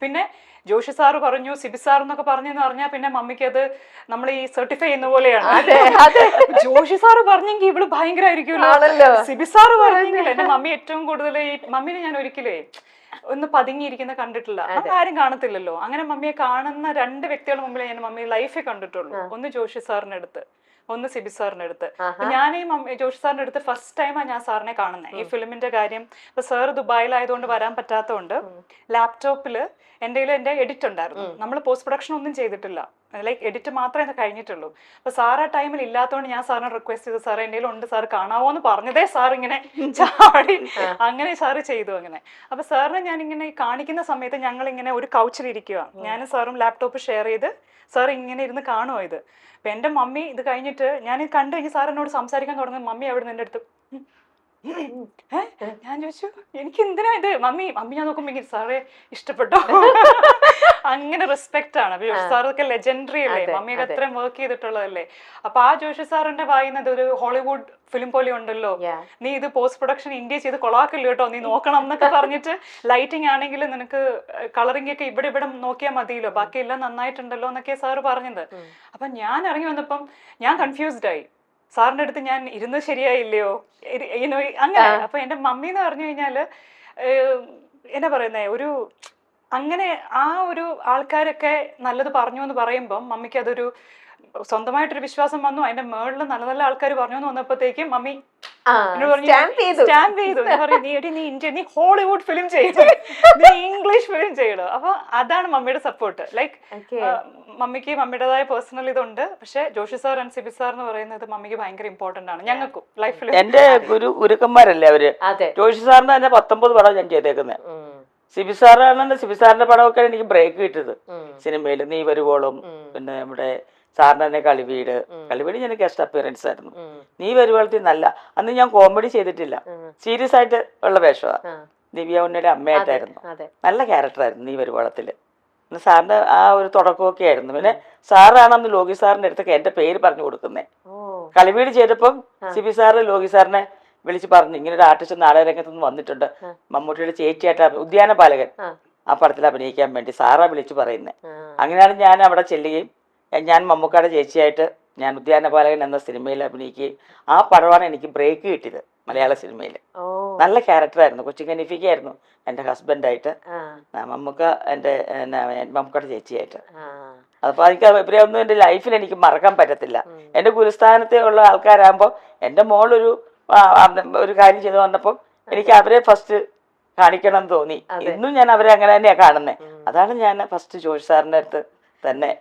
പിന്നെ ജോഷി സാറ് പറഞ്ഞു, സിബി സാർ എന്നൊക്കെ പറഞ്ഞെന്ന് പറഞ്ഞാൽ പിന്നെ മമ്മിക്ക് അത് നമ്മൾ ഈ സർട്ടിഫൈ ചെയ്യുന്ന പോലെയാണ്. ജോഷി സാറ് പറഞ്ഞെങ്കിൽ ഇവള് ഭയങ്കരമായിരിക്കുമല്ലോ, സിബി സാറ് പറഞ്ഞെങ്കിൽ എന്റെ മമ്മി ഏറ്റവും കൂടുതൽ ഈ മമ്മിനെ ഞാൻ ഒരിക്കലേ ഒന്ന് പതുങ്ങിയിരിക്കുന്ന കണ്ടിട്ടില്ല, നമുക്ക് ആരും കാണത്തില്ലല്ലോ. അങ്ങനെ മമ്മിയെ കാണുന്ന 2 വ്യക്തികളുടെ മുമ്പിൽ ഞാൻ മമ്മി ലൈഫിൽ കണ്ടിട്ടുള്ളൂ. ഒന്ന് ജോഷി സാറിന്റെ അടുത്ത്, ഒന്ന് സിബി സാറിന്റെ അടുത്ത്. ഞാൻ ഈ ജോഷി സാറിന്റെ അടുത്ത് ഫസ്റ്റ് ടൈമാണ് ഞാൻ സാറിനെ കാണുന്നത് ഈ ഫിലിമിന്റെ കാര്യം. ഇപ്പൊ സാർ ദുബായിലായതുകൊണ്ട് വരാൻ പറ്റാത്തതുകൊണ്ട് ലാപ്ടോപ്പില് എന്റെ എഡിറ്റ് ഉണ്ടായിരുന്നു. നമ്മൾ പോസ്റ്റ് പ്രൊഡക്ഷൻ ഒന്നും ചെയ്തിട്ടില്ല, ലൈക്ക് എഡിറ്റ് മാത്രമേ കഴിഞ്ഞിട്ടുള്ളൂ. അപ്പൊ സാർ ആ ടൈമിൽ ഇല്ലാത്തതുകൊണ്ട് ഞാൻ സാറിനെ റിക്വസ്റ്റ് ചെയ്തു, സാർ എൻ്റെ ഉണ്ട്, സാർ കാണാവോ എന്ന് പറഞ്ഞതേ സാർ ഇങ്ങനെ ചാടി അങ്ങനെ സാറ് ചെയ്തു. അങ്ങനെ അപ്പൊ സാറിനെ ഞാൻ ഇങ്ങനെ കാണിക്കുന്ന സമയത്ത് ഞങ്ങൾ ഇങ്ങനെ ഒരു കൗച്ചിലിരിക്കുക, ഞാനും സാറും ലാപ്ടോപ്പ് ഷെയർ ചെയ്ത് സാർ ഇങ്ങനെ ഇരുന്ന് കാണുമോ ഇത്. അപ്പൊ എന്റെ മമ്മി ഇത് കഴിഞ്ഞിട്ട് ഞാൻ ഇത് കണ്ടു കഴിഞ്ഞ് സാർ എന്നോട് സംസാരിക്കാൻ തുടങ്ങും. മമ്മി അവിടെ നിന്ന് എൻ്റെ അടുത്ത് ഞാൻ ചോദിച്ചു, എനിക്ക് എന്തിനാ ഇത് മമ്മി ഞാൻ നോക്കുമ്പോ സാറേ ഇഷ്ടപ്പെട്ടോ. അങ്ങനെ റെസ്പെക്ട് ആണ്. ജോഷി സാറൊക്കെ ലെജൻഡറി അല്ലേ, മമ്മിയൊക്കെ അത്രയും വർക്ക് ചെയ്തിട്ടുള്ളതല്ലേ. അപ്പൊ ആ ജോഷി സാറിന്റെ വായിന്നത് ഒരു ഹോളിവുഡ് ഫിലിം പോലെ ഉണ്ടല്ലോ, നീ ഇത് പോസ്റ്റ് പ്രൊഡക്ഷൻ ഇന്ത്യ ചെയ്ത് കൊളാക്കില്ല കേട്ടോ, നീ നോക്കണം എന്നൊക്കെ പറഞ്ഞിട്ട്, ലൈറ്റിംഗ് ആണെങ്കിലും നിനക്ക് കളറിംഗ് ഒക്കെ ഇവിടെ നോക്കിയാൽ മതിയല്ലോ, ബാക്കി എല്ലാം നന്നായിട്ടുണ്ടല്ലോ എന്നൊക്കെ സാറ് പറഞ്ഞത്. അപ്പൊ ഞാൻ ഇറങ്ങി വന്നപ്പം ഞാൻ കൺഫ്യൂസ്ഡ് ആയി, സാറിന്റെ അടുത്ത് ഞാൻ ഇരുന്നത് ശരിയായില്ലയോ അങ്ങനെ. അപ്പൊ എന്റെ മമ്മി എന്ന് പറഞ്ഞു കഴിഞ്ഞാല് എന്നാ പറയുന്നേ, ഒരു അങ്ങനെ ആ ഒരു ആൾക്കാരൊക്കെ നല്ലത് പറഞ്ഞു എന്ന് പറയുമ്പം മമ്മിക്ക് അതൊരു സ്വന്തമായിട്ടൊരു വിശ്വാസം വന്നു. അതിന്റെ മേളിൽ നല്ല നല്ല ആൾക്കാർ പറഞ്ഞു എന്ന് വന്നപ്പോഴത്തേക്കും മമ്മി സ്റ്റാമ്പ് ചെയ്തു. ഞാൻ പറയും നീ ഇന്ത്യ, നീ ഹോളിവുഡ് ഫിലിം ചെയ്യണം, നീ ഇംഗ്ലീഷ് ഫിലിം ചെയ്യണം. അപ്പൊ അതാണ് മമ്മിയുടെ സപ്പോർട്ട്. ലൈക്ക് മമ്മിക്ക് മമ്മിയുടേതായ പേഴ്സണൽ ഇതുണ്ട്. പക്ഷെ Joshi sir and Sibi sir എന്ന് പറയുന്നത് മമ്മിക്ക് ഭയങ്കര ഇമ്പോർട്ടന്റ് ആണ് ഞങ്ങൾക്കും ലൈഫിൽ. എന്റെ ഗുരുക്കന്മാരല്ലേ അവര്. ജോഷി സാറിന്റെ തന്നെ 19 പടം ഞാൻ ചെയ്തേക്കുന്നത്. സിബി സാറാണെന്ന് സിബി സാറിന്റെ പടമൊക്കെ എനിക്ക് ബ്രേക്ക് കിട്ടിയത് സിനിമയിൽ. നീ വരുവോളും, പിന്നെ നമ്മുടെ സാറിന് തന്നെ കളിവീട് ഞാൻ ഗസ്റ്റ് അപ്പിയറൻസ് ആയിരുന്നു. നീ വരുവോളത്തിൽ നല്ല, അന്ന് ഞാൻ കോമഡി ചെയ്തിട്ടില്ല, സീരിയസ് ആയിട്ട് ഉള്ള വേഷമാണ്. ദിവ്യ ഉണ്ണിയുടെ അമ്മയായിട്ടായിരുന്നു. നല്ല ക്യാരക്ടറായിരുന്നു നീ വരുവോളത്തില്. സാറിന്റെ ആ ഒരു തുടക്കമൊക്കെ ആയിരുന്നു. പിന്നെ സാറാണ് അന്ന് ലോകി സാറിന്റെ അടുത്തൊക്കെ എന്റെ പേര് പറഞ്ഞു കൊടുക്കുന്നേ. കളിവീട് ചെയ്തപ്പം സിബി സാറ് ലോകി സാറിനെ വിളിച്ച് പറഞ്ഞു, ഇങ്ങനെ ഒരു ആർട്ടിസ്റ്റ് നാടകരംഗത്ത് നിന്ന് വന്നിട്ടുണ്ട്, മമ്മൂട്ടിയുടെ ചേച്ചിയായിട്ട് ഉദ്യാനപാലകൻ ആ പടത്തിൽ അഭിനയിക്കാൻ വേണ്ടി സാറാ വിളിച്ച് പറയുന്നത്. അങ്ങനെയാണ് ഞാൻ അവിടെ ചെല്ലുകയും ഞാൻ മമ്മൂക്കയുടെ ചേച്ചിയായിട്ട് ഞാൻ ഉദ്യാനപാലകൻ എന്ന സിനിമയിൽ അഭിനയിക്കുകയും ആ പടമാണ് എനിക്ക് ബ്രേക്ക് കിട്ടിയത് മലയാള സിനിമയിൽ. നല്ല ക്യാരക്ടറായിരുന്നു. കൊച്ചിൻ കനീഫിക്കായിരുന്നു എൻ്റെ ഹസ്ബൻഡായിട്ട്, മമ്മൂക്ക എൻ്റെ മമ്മൂക്കയുടെ ചേച്ചിയായിട്ട്. അപ്പോൾ എനിക്ക് ഇവരെയൊന്നും എൻ്റെ ലൈഫിൽ എനിക്ക് മറക്കാൻ പറ്റത്തില്ല. എൻ്റെ ഗുരുസ്ഥാനത്തെ ഉള്ള ആൾക്കാരാകുമ്പോൾ എൻ്റെ മോളൊരു കാര്യം ചെയ്തു വന്നപ്പോൾ എനിക്ക് അവരെ ഫസ്റ്റ് കാണിക്കണം എന്ന് തോന്നി. ഇന്നും ഞാൻ അവരെ അങ്ങനെ തന്നെയാണ് കാണുന്നത്. അതാണ് ഞാൻ ഫസ്റ്റ് ജോഷി സാറിൻ്റെ അടുത്ത് തന്നെ.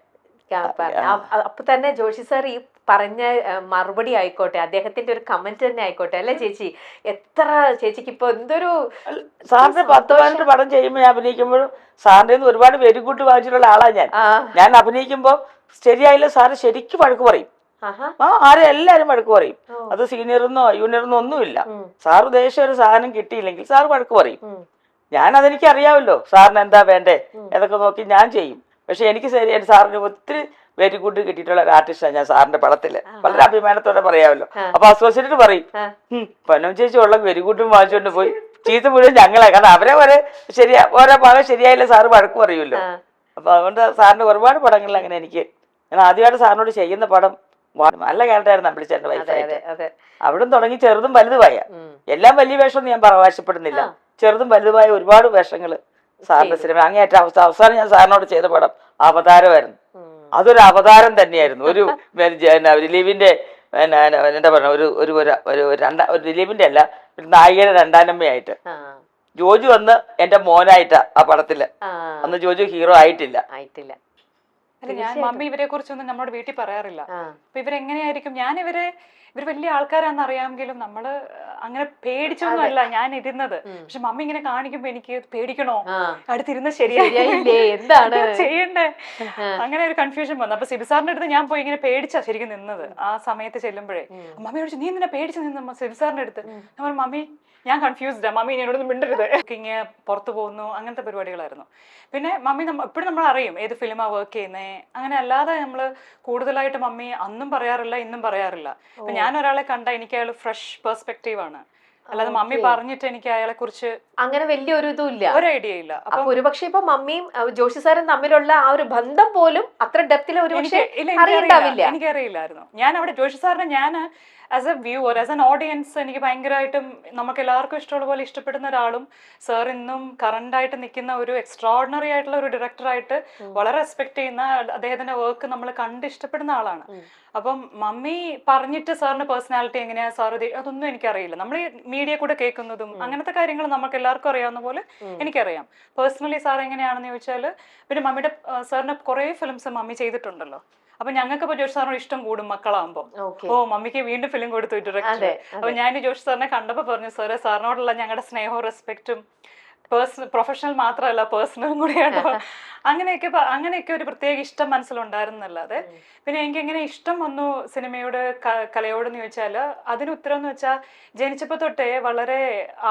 അപ്പൊ തന്നെ ജോഷി സാർ ഈ പറഞ്ഞ മറുപടി ആയിക്കോട്ടെ, അദ്ദേഹത്തിന്റെ ഒരു കമന്റ് തന്നെ ആയിക്കോട്ടെ, അല്ലെ ചേച്ചി? എത്ര ചേച്ചിക്ക് ഇപ്പൊ എന്തൊരു സാറിന്റെ 10-12 പടം ചെയ്യുമ്പോൾ ഞാൻ അഭിനയിക്കുമ്പോഴും സാറിന്റെ ഒരുപാട് വെരി ഗുഡ് വാങ്ങിച്ചിട്ടുള്ള ആളാണ് ഞാൻ അഭിനയിക്കുമ്പോൾ ശരിയായില്ല സാറ് ശരിക്കും വഴക്ക് പറയും. ആരും എല്ലാരും വഴക്ക് പറയും. അത് സീനിയറെന്നോ ജൂനിയറെന്നോ ഒന്നുമില്ല. സാറ് ഉദ്ദേശിച്ച ഒരു സാധനം കിട്ടിയില്ലെങ്കിൽ സാറ് വഴക്ക് പറയും. അതെനിക്ക് അറിയാമല്ലോ സാറിന് എന്താ വേണ്ടേ അതൊക്കെ നോക്കി ഞാൻ ചെയ്യും. പക്ഷെ എനിക്ക് ശരി സാറിന് ഒത്തിരി വെരി ഗുഡ് കിട്ടിയിട്ടുള്ള ഒരു ആർട്ടിസ്റ്റാണ് ഞാൻ സാറിന്റെ പടത്തില്. വളരെ അഭിമാനത്തോടെ പറയാമല്ലോ. അപ്പൊ അസോസിയേറ്റ് പറയും, പൊന്നം ചേച്ചി ഉള്ള വെരി ഗുഡും വാങ്ങിച്ചുകൊണ്ട് പോയി ചീത്ത മുഴുവൻ ഞങ്ങളെ. കാരണം അവരെ ഓരോ ഭാഗം ശരിയായില്ല സാറ് വഴക്ക് പറയുമല്ലോ. അപ്പൊ അതുകൊണ്ട് സാറിന്റെ ഒരുപാട് പടങ്ങളിൽ അങ്ങനെ എനിക്ക് ഞാൻ ആദ്യമായിട്ട് സാറിനോട് ചെയ്യുന്ന പടം നല്ല ക്യാരക്ടറായിരുന്നു അമ്പിളിച്ചേട്ടൻ്റെ വൈഫായിട്ട്. അവിടെ തുടങ്ങി ചെറുതും വലുതുമായ എല്ലാം വലിയ വേഷം ഞാൻ അവകാശപ്പെടുന്നില്ല. ചെറുതും വലുതുമായ ഒരുപാട് വേഷങ്ങൾ സാറിന്റെ സിനിമ അങ്ങേറ്റ അവസാനം ഞാൻ സാറിനോട് ചെയ്ത പടം അവതാരമായിരുന്നു. അതൊരു അവതാരം തന്നെയായിരുന്നു. ഒരു ദിലീപിന്റെ എന്താ പറയുക, ഒരു ദിലീപിന്റെ അല്ല, ഒരു നായികയുടെ രണ്ടാനമ്മയായിട്ട് ജോജു വന്ന് എന്റെ മോനായിട്ടാ ആ പടത്തില്. അന്ന് ജോജു ഹീറോ ആയിട്ടില്ല. അല്ല, ഞാൻ മമ്മി ഇവരെ കുറിച്ചൊന്നും നമ്മുടെ വീട്ടിൽ പറയാറില്ല. അപ്പൊ ഇവരെങ്ങനെയായിരിക്കും, ഇവർ വലിയ ആൾക്കാരാന്ന് അറിയാമെങ്കിലും നമ്മള് അങ്ങനെ പേടിച്ചൊന്നും അല്ല ഞാൻ ഇരുന്നത്. പക്ഷെ മമ്മി ഇങ്ങനെ കാണിക്കുമ്പോ എനിക്ക് പേടിക്കണോ, അടുത്തിരുന്ന് ശരിയായില്ലേ, എന്താണ് ചെയ്യണ്ടേ, അങ്ങനെ ഒരു കൺഫ്യൂഷൻ വന്നു. അപ്പൊ സിബി സാറിന്റെ അടുത്ത് ഞാൻ പോയി ഇങ്ങനെ പേടിച്ചാ ശരിക്കും നിന്നത്. ആ സമയത്ത് ചെല്ലുമ്പോഴേ മമ്മി ചോദിച്ചു, നീ എന്തിനാ പേടിച്ച് നിന്ന സിബി സാറിന്റെ അടുത്ത്? ഞാൻ പറഞ്ഞു, മമ്മി ഞാൻ കൺഫ്യൂസ്ഡാ, മമ്മി എന്നോടൊന്നും മിണ്ടരുത്, ഇങ്ങനെ പുറത്തു പോകുന്നു, അങ്ങനത്തെ പരിപാടികളായിരുന്നു. പിന്നെ മമ്മി എപ്പോഴും നമ്മൾ അറിയും ഏത് ഫിലിമാ വർക്ക് ചെയ്യുന്നേ. അങ്ങനെ അല്ലാതെ നമ്മള് കൂടുതലായിട്ട് മമ്മി അന്നും പറയാറില്ല, ഇന്നും പറയാറില്ല. അപ്പൊ ഞാൻ ഒരാളെ കണ്ട എനിക്ക് അയാൾ ഫ്രഷ് പെർസ്പെക്റ്റീവ് ആണ്. അല്ലാതെ മമ്മി പറഞ്ഞിട്ട് എനിക്ക് അയാളെ കുറിച്ച് അങ്ങനെ വലിയൊരു ഇതും ഇല്ല, ഒരു ഐഡിയ ഇല്ല. അപ്പൊ ഒരുപക്ഷെ ഇപ്പൊ മമ്മിയും ജോഷി സാറും തമ്മിലുള്ള ആ ഒരു ബന്ധം പോലും അത്ര ഡെപ്തിൽ എനിക്കറിയില്ലായിരുന്നു. ഞാൻ അവിടെ ജോഷി സാറിനെ ഞാൻ as A viewer, as an audience എനിക്ക് ഭയങ്കരമായിട്ടും നമുക്ക് എല്ലാവർക്കും ഇഷ്ടമുള്ള പോലെ ഇഷ്ടപ്പെടുന്ന ഒരാളും സാർ ഇന്നും കറണ്ട് ആയിട്ട് നിൽക്കുന്ന ഒരു എക്സ്ട്രോർഡിനറി ആയിട്ടുള്ള ഒരു ഡയറക്ടറായിട്ട് വളരെ റെസ്പെക്ട് ചെയ്യുന്ന അദ്ദേഹത്തിന്റെ വർക്ക് നമ്മൾ കണ്ട് ഇഷ്ടപ്പെടുന്ന ആളാണ്. അപ്പം മമ്മി പറഞ്ഞിട്ട് സാറിന്റെ പേഴ്സണാലിറ്റി എങ്ങനെയാ സാർ അതൊന്നും എനിക്കറിയില്ല. നമ്മൾ ഈ മീഡിയ കൂടെ കേൾക്കുന്നതും അങ്ങനത്തെ കാര്യങ്ങൾ നമുക്ക് എല്ലാവർക്കും അറിയാവുന്ന പോലെ എനിക്കറിയാം. പേഴ്സണലി സാർ എങ്ങനെയാണെന്ന് ചോദിച്ചാൽ, പിന്നെ മമ്മിയുടെ സാറിന്റെ കുറെ ഫിലിംസ് മമ്മി ചെയ്തിട്ടുണ്ടല്ലോ. അപ്പൊ ഞങ്ങൾക്ക് ഇപ്പൊ ജോഷി സാറിന് ഇഷ്ടം കൂടും മക്കളാകുമ്പോ. മമ്മിക്ക് വീണ്ടും ഫിലിം കൊടുത്തു ഡയറക്ടർ. അപ്പൊ ഞാൻ ജോഷി സാറിനെ കണ്ടപ്പോ പറഞ്ഞു, സാറേ സാറിനോടുള്ള ഞങ്ങളുടെ സ്നേഹവും റെസ്പെക്റ്റും പ്രൊഫഷണൽ മാത്രമല്ല പേഴ്സണലും കൂടിയാണോ, അങ്ങനെയൊക്കെ ഒരു പ്രത്യേക ഇഷ്ടം മനസ്സിലുണ്ടായിരുന്നല്ലാതെ. പിന്നെ എനിക്ക് എങ്ങനെ ഇഷ്ടം വന്നു സിനിമയോട് കലയോടെന്ന് ചോദിച്ചാൽ അതിന് ഉത്തരം എന്ന് വെച്ചാൽ, ജനിച്ചപ്പോ തൊട്ടേ വളരെ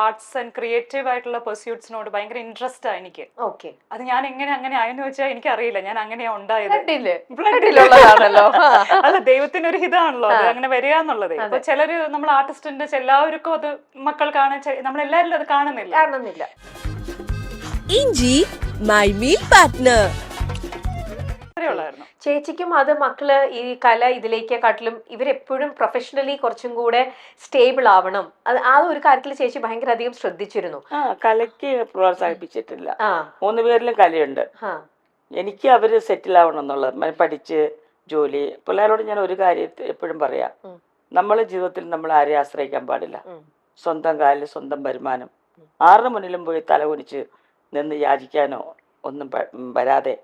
ആർട്സ് ആൻഡ് ക്രിയേറ്റീവ് ആയിട്ടുള്ള പെർസ്യൂട്ട്സിനോട് ഭയങ്കര ഇൻട്രസ്റ്റ് ആണ് എനിക്ക്. അത് ഞാൻ എങ്ങനെ അങ്ങനെ ആയെന്ന് വെച്ചാൽ എനിക്കറിയില്ല, ഞാൻ അങ്ങനെയാ ഉണ്ടായത്. അല്ല, ദൈവത്തിന്റെ ഒരു ഹിതാണല്ലോ അത് അങ്ങനെ വരിക എന്നുള്ളത്. ഇപ്പൊ ചിലര് നമ്മൾ ആർട്ടിസ്റ്റിന്റെ എല്ലാവർക്കും അത് മക്കൾ കാണാൻ, നമ്മളെല്ലാവരും അത് കാണുന്നില്ല. ഇഞ്ചി മൈ മീൽ പാർട്ട്ണർ. ചേച്ചിക്കും അത് മക്കള് ഈ കല ഇതിലേക്കാട്ടിലും ഇവരെപ്പോഴും പ്രൊഫഷണലി കുറച്ചും കൂടെ സ്റ്റേബിൾ ആവണം, ആ ഒരു കാര്യത്തിൽ ചേച്ചി ഭയങ്കര അധികം ശ്രദ്ധിച്ചിരുന്നു. കലയ്ക്ക് പ്രോത്സാഹിപ്പിച്ചിട്ടില്ല. 3 പേരിലും കലയുണ്ട്. എനിക്ക് അവര് സെറ്റിൽ ആവണം എന്നുള്ളത്, പഠിച്ച് ജോലി. പിള്ളേരോട് ഞാൻ ഒരു കാര്യം എപ്പോഴും പറയാം, നമ്മളെ ജീവിതത്തിൽ നമ്മൾ ആരെയും ആശ്രയിക്കാൻ പാടില്ല. സ്വന്തം കാലിൽ സ്വന്തം വരുമാനം, ആരുടെ മുന്നിലും പോയി തലകുനിച്ച് നിന്ന് യാചിക്കാനോ ഒന്നും വരാതെ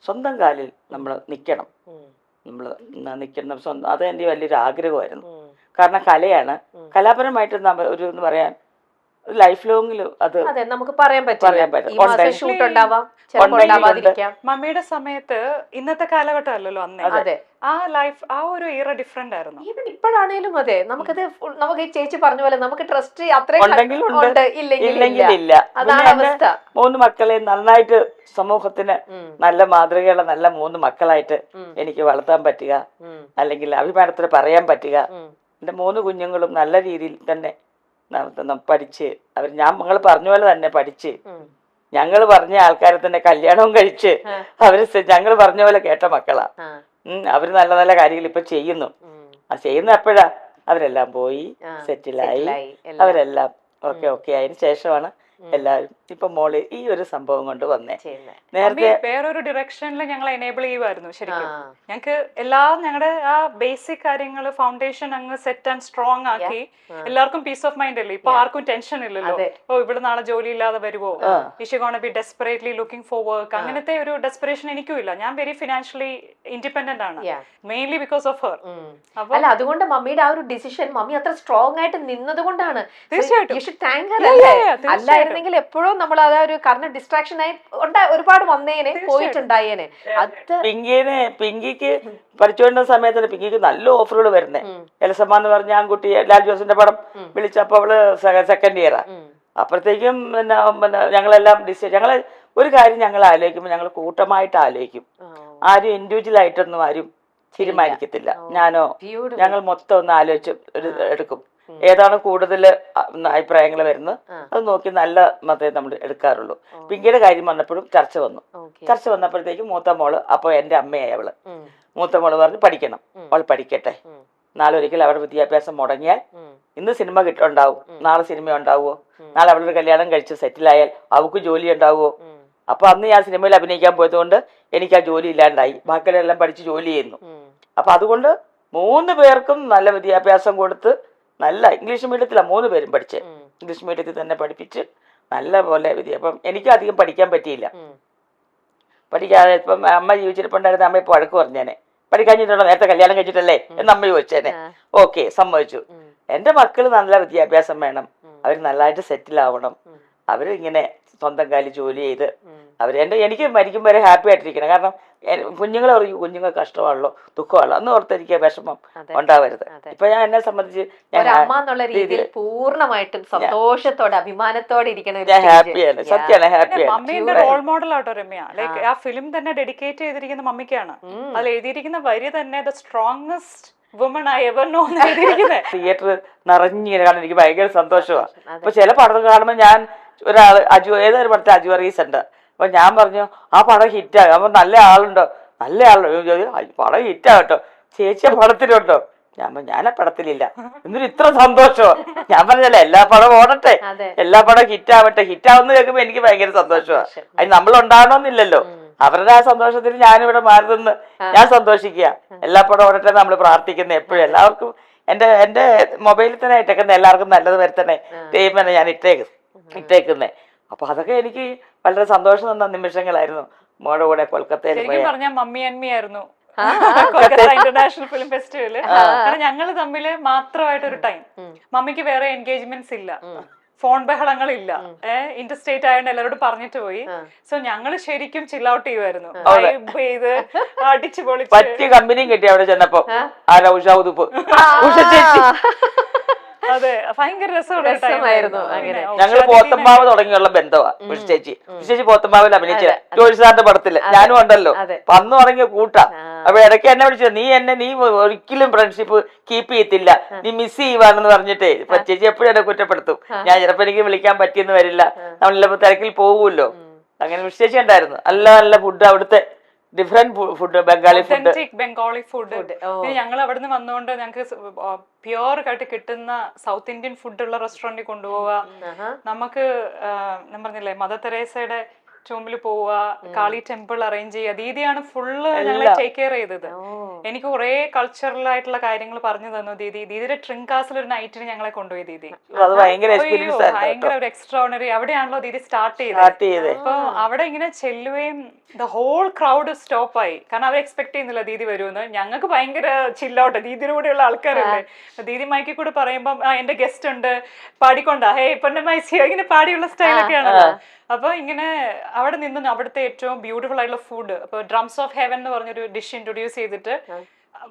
സ്വന്തം കാലിൽ നമ്മൾ നിൽക്കണം. നമ്മൾ നിൽക്കണം സ്വന്തം. അത് എൻ്റെ വലിയൊരു ആഗ്രഹമായിരുന്നു. കാരണം കലയാണ്, കലാപരമായിട്ട് ഒരു എന്ന് പറയാൻ ലൈഫ് ലോങ്ങിൽ അത് നമുക്ക് പറയാൻ പറ്റും. മമ്മിയുടെ സമയത്ത് ഇന്നത്തെ കാലഘട്ടം അല്ലല്ലോ അന്നേ. ആ ഒരു ഇയറ ഡിഫറെന്റ് ആയിരുന്നു. ഈവൻ ഇപ്പോഴാണേലും അതെ, നമുക്കത് നമുക്ക് ചേച്ചി പറഞ്ഞ പോലെ നമുക്ക് ട്രസ്റ്റ് അത്രയും ഇല്ലെങ്കിലില്ല. അതാണ് അവസ്ഥ. 3 മക്കളെ നന്നായിട്ട് സമൂഹത്തിന് നല്ല മാതൃകയുള്ള നല്ല 3 മക്കളായിട്ട് എനിക്ക് വളർത്താൻ പറ്റുക, അല്ലെങ്കിൽ അഭിമാനത്തോടെ പറയാൻ പറ്റുക. എൻ്റെ 3 കുഞ്ഞുങ്ങളും നല്ല രീതിയിൽ തന്നെ പഠിച്ച് ഞങ്ങൾ പറഞ്ഞ പോലെ തന്നെ പഠിച്ച്, ഞങ്ങൾ പറഞ്ഞ ആൾക്കാരെ തന്നെ കല്യാണവും കഴിച്ച്, അവര് ഞങ്ങൾ പറഞ്ഞ പോലെ കേട്ട മക്കളാ. അവര് നല്ല നല്ല കാര്യങ്ങൾ ഇപ്പൊ ചെയ്യുന്നു. അത് ചെയ്യുന്ന എപ്പോഴാ? അവരെല്ലാം പോയി സെറ്റിലായി, അവരെല്ലാം ഓക്കെ ആയതിനു ശേഷമാണ് എല്ലാവരും ഇപ്പൊ മോള് ഈ ഒരു സംഭവം കൊണ്ട് വന്നേ. നേരത്തെ വേറൊരു ഡിറക്ഷനിൽ ഞങ്ങൾ എനേബിൾ ചെയ്യുമായിരുന്നു. ശരിക്കും ഞങ്ങൾക്ക് ഞങ്ങളുടെ ആ ബേസിക് കാര്യങ്ങൾ ഫൗണ്ടേഷൻ അങ്ങ് സെറ്റ് ആൻഡ് സ്ട്രോങ് ആക്കി എല്ലാവർക്കും പീസ് ഓഫ് മൈൻഡ് അല്ലേ. ഇപ്പൊ ആർക്കും ടെൻഷൻ ഇല്ലല്ലോ. ഇവിടെ നാളെ ജോലി ഇല്ലാതെ വരുവോ, ഇഷ് gonna B desperately looking for work, അങ്ങനത്തെ ഒരു ഡെസ്പറേഷൻ എനിക്കും ഇല്ല. ഞാൻ വെരി ഫിനാൻഷ്യലി ഇൻഡിപെൻഡന്റ് ആണ്, മെയിൻലി ബിക്കോസ് ഓഫ് ഹർ. അല്ല, അതുകൊണ്ട് മമ്മിയുടെ ആ ഒരു ഡിസിഷൻ മമ്മി അത്ര സ്ട്രോങ് ആയിട്ട് നിന്നത് കൊണ്ടാണ്. തീർച്ചയായിട്ടും െങ്കിൽ എപ്പോഴും നമ്മൾ അതൊരു കാരണം ഡിസ്ട്രാക്ഷൻ ആയി ഒരുപാട് വന്നേനെ പോയിട്ടുണ്ടായേനെ. അത് പിങ്കിക്ക് പഠിച്ചുകൊണ്ട സമയത്ത് പിങ്കിക്ക് നല്ല ഓഫറുകൾ വരുന്നേ. എലസമ്മ എന്ന് പറഞ്ഞ ആൺകുട്ടി ലാൽ ജോസിന്റെ പടം വിളിച്ചപ്പോ അവള് സെക്കൻഡ് ഇയറാ. അപ്പോഴത്തേക്കും പിന്നെ ഞങ്ങളെല്ലാം ഞങ്ങള് ഒരു കാര്യം ഞങ്ങൾ ആലോചിക്കുമ്പോൾ ഞങ്ങൾ കൂട്ടമായിട്ട് ആലോചിക്കും. ആരും ഇൻഡിവിജ്വൽ ആയിട്ടൊന്നും ആരും തീരുമാനിക്കത്തില്ല. ഞങ്ങൾ മൊത്തം ഒന്ന് ആലോചിച്ച് എടുക്കും. ഏതാണ് കൂടുതൽ അഭിപ്രായങ്ങൾ വരുന്നത് അത് നോക്കി നല്ല മതേ നമ്മൾ എടുക്കാറുള്ളൂ. പിങ്കിയുടെ കാര്യം വന്നപ്പോഴും ചർച്ച വന്നപ്പോഴത്തേക്കും മൂത്ത മോള്, അപ്പൊ എന്റെ അമ്മയായി അവള്, മൂത്ത മോള് പറഞ്ഞ് പഠിക്കണം, അവൾ പഠിക്കട്ടെ. നാളെ ഒരിക്കൽ അവരുടെ വിദ്യാഭ്യാസം മുടങ്ങിയാൽ ഇന്ന് സിനിമ ഉണ്ടാവും, നാളെ സിനിമ ഉണ്ടാവുമോ, നാളെ അവളുടെ കല്യാണം കഴിച്ച് സെറ്റിലായാൽ അവൾക്ക് ജോലി ഉണ്ടാവുമോ? അപ്പൊ അന്ന് ഞാൻ സിനിമയിൽ അഭിനയിക്കാൻ പോയത് കൊണ്ട് എനിക്ക് ആ ജോലി ഇല്ലാണ്ടായി. ബാക്കിയെല്ലാം പഠിച്ച് ജോലി ചെയ്യുന്നു. അപ്പൊ അതുകൊണ്ട് 3 പേർക്കും നല്ല വിദ്യാഭ്യാസം കൊടുത്ത്, നല്ല ഇംഗ്ലീഷ് മീഡിയത്തിലാണ് 3 പേരും പഠിച്ച്, ഇംഗ്ലീഷ് മീഡിയത്തിൽ തന്നെ പഠിപ്പിച്ച് നല്ല പോലെ അപ്പം എനിക്ക് അധികം പഠിക്കാൻ പറ്റിയില്ല. പഠിക്കാതെ ഇപ്പം അമ്മ ജീവിച്ചിരിപ്പുണ്ടായിരുന്ന അമ്മ ഇപ്പൊ വഴക്ക് പറഞ്ഞേനെ, പഠിക്കാഞ്ഞിട്ടുണ്ടോ, നേരത്തെ കല്യാണം കഴിച്ചിട്ടല്ലേ എന്ന് അമ്മ ചോദിച്ചേനെ. ഓക്കെ, സമ്മതിച്ചു. എന്റെ മക്കള് നല്ല വിദ്യാഭ്യാസം വേണം, അവർ നല്ലതായിട്ട് സെറ്റിൽ ആവണം, അവരിങ്ങനെ സ്വന്തം കാലിൽ ജോലി ചെയ്ത് എനിക്ക് മരിക്കും വരെ ഹാപ്പി ആയിട്ടിരിക്കണം. കാരണം കുഞ്ഞുങ്ങളെ പറയും കുഞ്ഞുങ്ങൾ കഷ്ടമാണല്ലോ, ദുഃഖമാണല്ലോ, അന്ന് ഓർത്തെനിക്ക് വിഷമം ഉണ്ടാവരുത്. ഇപ്പൊ ഞാൻ എന്നെ സംബന്ധിച്ച് പൂർണ്ണമായിട്ടും സന്തോഷത്തോടെ അഭിമാനത്തോടെ ഇരിക്കണം. ഞാൻ ഹാപ്പിയാണ്, സത്യമാണ്, ഹാപ്പിയാണ്. മമ്മിയുടെ റോൾ മോഡൽ ആട്ടോ രമ്യ. ലൈക്ക് ആ ഫിലിം തന്നെ ഡെഡിക്കേറ്റ് ചെയ്തിരിക്കുന്ന മമ്മിക്കാണ്. അതിൽ എഴുതിയിരിക്കുന്ന വരി തന്നെ the strongest woman I ever know എന്ന് എഴുതിയിരിക്കുന്നത്. തിയേറ്റർ നിറഞ്ഞിങ്ങനെ കാണാൻ എനിക്ക് ഭയങ്കര സന്തോഷമാണ്. അപ്പൊ ചില പടം കാണുമ്പോൾ ഞാൻ ഏതൊരു പടത്തെ അജു വർഗീസ് ഉണ്ട്, അപ്പൊ ഞാൻ പറഞ്ഞു ആ പടം ഹിറ്റാകും. അപ്പൊ നല്ല ആളുണ്ടോ പടം ഹിറ്റാകട്ടോ, ചേച്ചിയ പടത്തിലുണ്ടോ? ഞാൻ ആ പടത്തിലില്ല. എന്നിട്ട് ഇത്ര സന്തോഷമോ? ഞാൻ പറഞ്ഞല്ലേ എല്ലാ പടം ഓടട്ടെ, എല്ലാ പടം ഹിറ്റാവട്ടെ. ഹിറ്റാവുന്ന കേൾക്കുമ്പോ എനിക്ക് ഭയങ്കര സന്തോഷമാണ്. അത് നമ്മൾ ഉണ്ടാകണമെന്നില്ലല്ലോ. അവരുടെ ആ സന്തോഷത്തിൽ ഞാനിവിടെ മാറി നിന്ന് ഞാൻ സന്തോഷിക്കുക. എല്ലാ പടം ഓടട്ടെ നമ്മൾ പ്രാർത്ഥിക്കുന്നത് എപ്പോഴും. എല്ലാവർക്കും എന്റെ മൊബൈലിൽ തന്നെ ഇട്ടേക്കുന്ന എല്ലാവർക്കും നല്ലത് വരുത്തണേ ദൈവം ഞാൻ ഇട്ടേക്കുന്നേ. അപ്പൊ അതൊക്കെ എനിക്ക് വളരെ സന്തോഷം തന്ന നിമിഷങ്ങളായിരുന്നു മോടെ കൂടെ കൊൽക്കത്തയിൽ. പറഞ്ഞാൽ മമ്മി ആൻഡ് മീ ആയിരുന്നു കൊൽക്കത്ത ഇന്റർനാഷണൽ ഫിലിം ഫെസ്റ്റിവല്. കാരണം ഞങ്ങള് തമ്മില് മാത്രമായിട്ടൊരു ടൈം. മമ്മിക്ക് വേറെ എൻഗേജ്മെന്റ്സ് ഇല്ല, ഫോൺ ബഹളങ്ങളില്ല, ഇന്റർസ്റ്റേറ്റ് ആയതുകൊണ്ട് എല്ലാവരോടും പറഞ്ഞിട്ട് പോയി. സോ ഞങ്ങള് ശരിക്കും ചിൽ ഔട്ട് ചെയ്യുമായിരുന്നു, അടിച്ചു പൊളിച്ച്. പറ്റിയ കമ്പനിയും കിട്ടി അവിടെ ചെന്നപ്പോ. അതെ, ഭയങ്കര രസമായിരുന്നു. ഞങ്ങൾ പോത്തമ്മാവ് തുടങ്ങിയുള്ള ബന്ധമാണ് ഉഷ ചേച്ചി പോത്തമ്മാവിൽ അഭിനയിച്ച ജോലി സാറിന്റെ പടത്തില് ഞാനും ഉണ്ടല്ലോ. അപ്പൊ അന്ന് തുടങ്ങിയ കൂട്ടാ. അപ്പൊ ഇടയ്ക്ക് എന്നെ വിളിച്ചത് നീ ഒരിക്കലും ഫ്രണ്ട്ഷിപ്പ് കീപ്പ് ചെയ്യത്തില്ല, നീ മിസ് ചെയ്യുവാണെന്ന് പറഞ്ഞിട്ടേ. ഇപ്പൊ ചേച്ചി എപ്പോഴും എന്നെ കുറ്റപ്പെടുത്തും. ഞാൻ ചിലപ്പോ എനിക്ക് വിളിക്കാൻ പറ്റിയെന്ന് വരില്ല, നമ്മളെല്ലാം തിരക്കിൽ പോകുമല്ലോ. അങ്ങനെ ഉഷ ചേച്ചി ഉണ്ടായിരുന്നു. നല്ല നല്ല ഫുഡ്, അവിടുത്തെ ഡിഫറെന്റ് ഫുഡ്, ബംഗാളി ഫുഡ്. ഞങ്ങൾ അവിടുന്ന് വന്നുകൊണ്ട് ഞങ്ങൾക്ക് പ്യുവർ ആയിട്ട് കിട്ടുന്ന സൗത്ത് ഇന്ത്യൻ ഫുഡ് ഉള്ള റെസ്റ്റോറന്റിൽ കൊണ്ടുപോവുക. നമുക്ക് ഞാൻ പറഞ്ഞില്ലേ മദർ തെരേസയുടെ ടൂമിൽ പോവുക, കാളി ടെമ്പിൾ അറേഞ്ച് ചെയ്യുക, ദീദിയാണ് ഫുള്ള് ഞങ്ങളെ ടേക്ക് കെയർ ചെയ്തത്. എനിക്ക് കുറെ കൾച്ചറൽ ആയിട്ടുള്ള കാര്യങ്ങൾ പറഞ്ഞു തന്നു ദീദി. ദീദിയുടെ ട്രിങ്കാസിൽ ഒരു നൈറ്റിന് ഞങ്ങളെ കൊണ്ടുപോയി ദീദി. ഭയങ്കര ഒരു എക്സ്ട്രാordinary. അവിടെയാണല്ലോ ദീദി സ്റ്റാർട്ട് ചെയ്തത്. അപ്പൊ അവിടെ ഇങ്ങനെ ചെല്ലുകയും ദ ഹോൾ ക്രൗഡ് സ്റ്റോപ്പായി. കാരണം അവർ എക്സ്പെക്ട് ചെയ്യുന്നില്ല ദീദി വരുമെന്ന്. ഞങ്ങൾക്ക് ഭയങ്കര ചില്ലോട്ടെ, ദീദിയുടെ കൂടെയുള്ള ആൾക്കാരല്ലേ. ദീദി മൈക്കിൽ കൂടെ പറയുമ്പോ എന്റെ ഗസ്റ്റ് ഉണ്ട് പാടിക്കൊണ്ടാ ഹേ പൊന്നമ്മൈസി ഇങ്ങനെ പാടിയുള്ള സ്റ്റൈലൊക്കെയാണല്ലോ. അപ്പൊ ഇങ്ങനെ അവിടെ നിന്ന് അവിടുത്തെ ഏറ്റവും ബ്യൂട്ടിഫുൾ ആയിട്ടുള്ള ഫുഡ്, അപ്പൊ ഡ്രംസ് ഓഫ് ഹെവൻ എന്ന് പറഞ്ഞൊരു ഡിഷ് ഇൻട്രൊഡ്യൂസ് ചെയ്തിട്ട്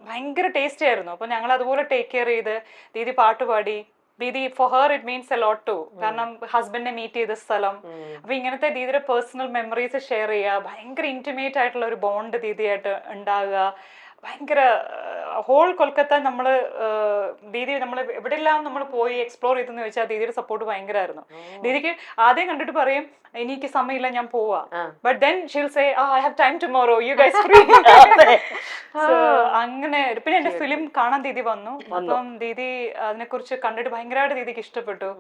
ഭയങ്കര ടേസ്റ്റി ആയിരുന്നു. അപ്പൊ ഞങ്ങൾ അതുപോലെ ടേക്ക് കെയർ ചെയ്ത് ദീദി പാട്ട് പാടി. Didi for her it means a lot too. കാരണം ഹസ്ബൻഡിനെ മീറ്റ് ചെയ്ത സ്ഥലം. അപ്പൊ ഇങ്ങനത്തെ ദീദിയുടെ പേഴ്സണൽ മെമ്മറീസ് ഷെയർ ചെയ്യുക, ഭയങ്കര ഇന്റിമേറ്റ് ആയിട്ടുള്ള ഒരു ബോണ്ട് ദീദിയായിട്ട് ഉണ്ടാകുക. ഭയങ്കര ഹോൾ കൊൽക്കത്ത നമ്മള് ദീദി നമ്മൾ എവിടെയെല്ലാം നമ്മൾ പോയി എക്സ്പ്ലോർ ചെയ്തെന്ന് ചോദിച്ചാൽ ദീദിയുടെ സപ്പോർട്ട് ഭയങ്കരമായിരുന്നു. ദീദിക്ക് ആദ്യം കണ്ടിട്ട് പറയും എനിക്ക് സമയമില്ല ഞാൻ പോവാ, but then she'll say I have time tomorrow, you guys free. അങ്ങനെ പിന്നെ എന്റെ ഫിലിം കാണാൻ ദീദി വന്നു. അപ്പം ദീദി അതിനെക്കുറിച്ച് കണ്ടിട്ട് ഭയങ്കരമായിട്ട് ദീദിക്ക് ഇഷ്ടപ്പെട്ടു.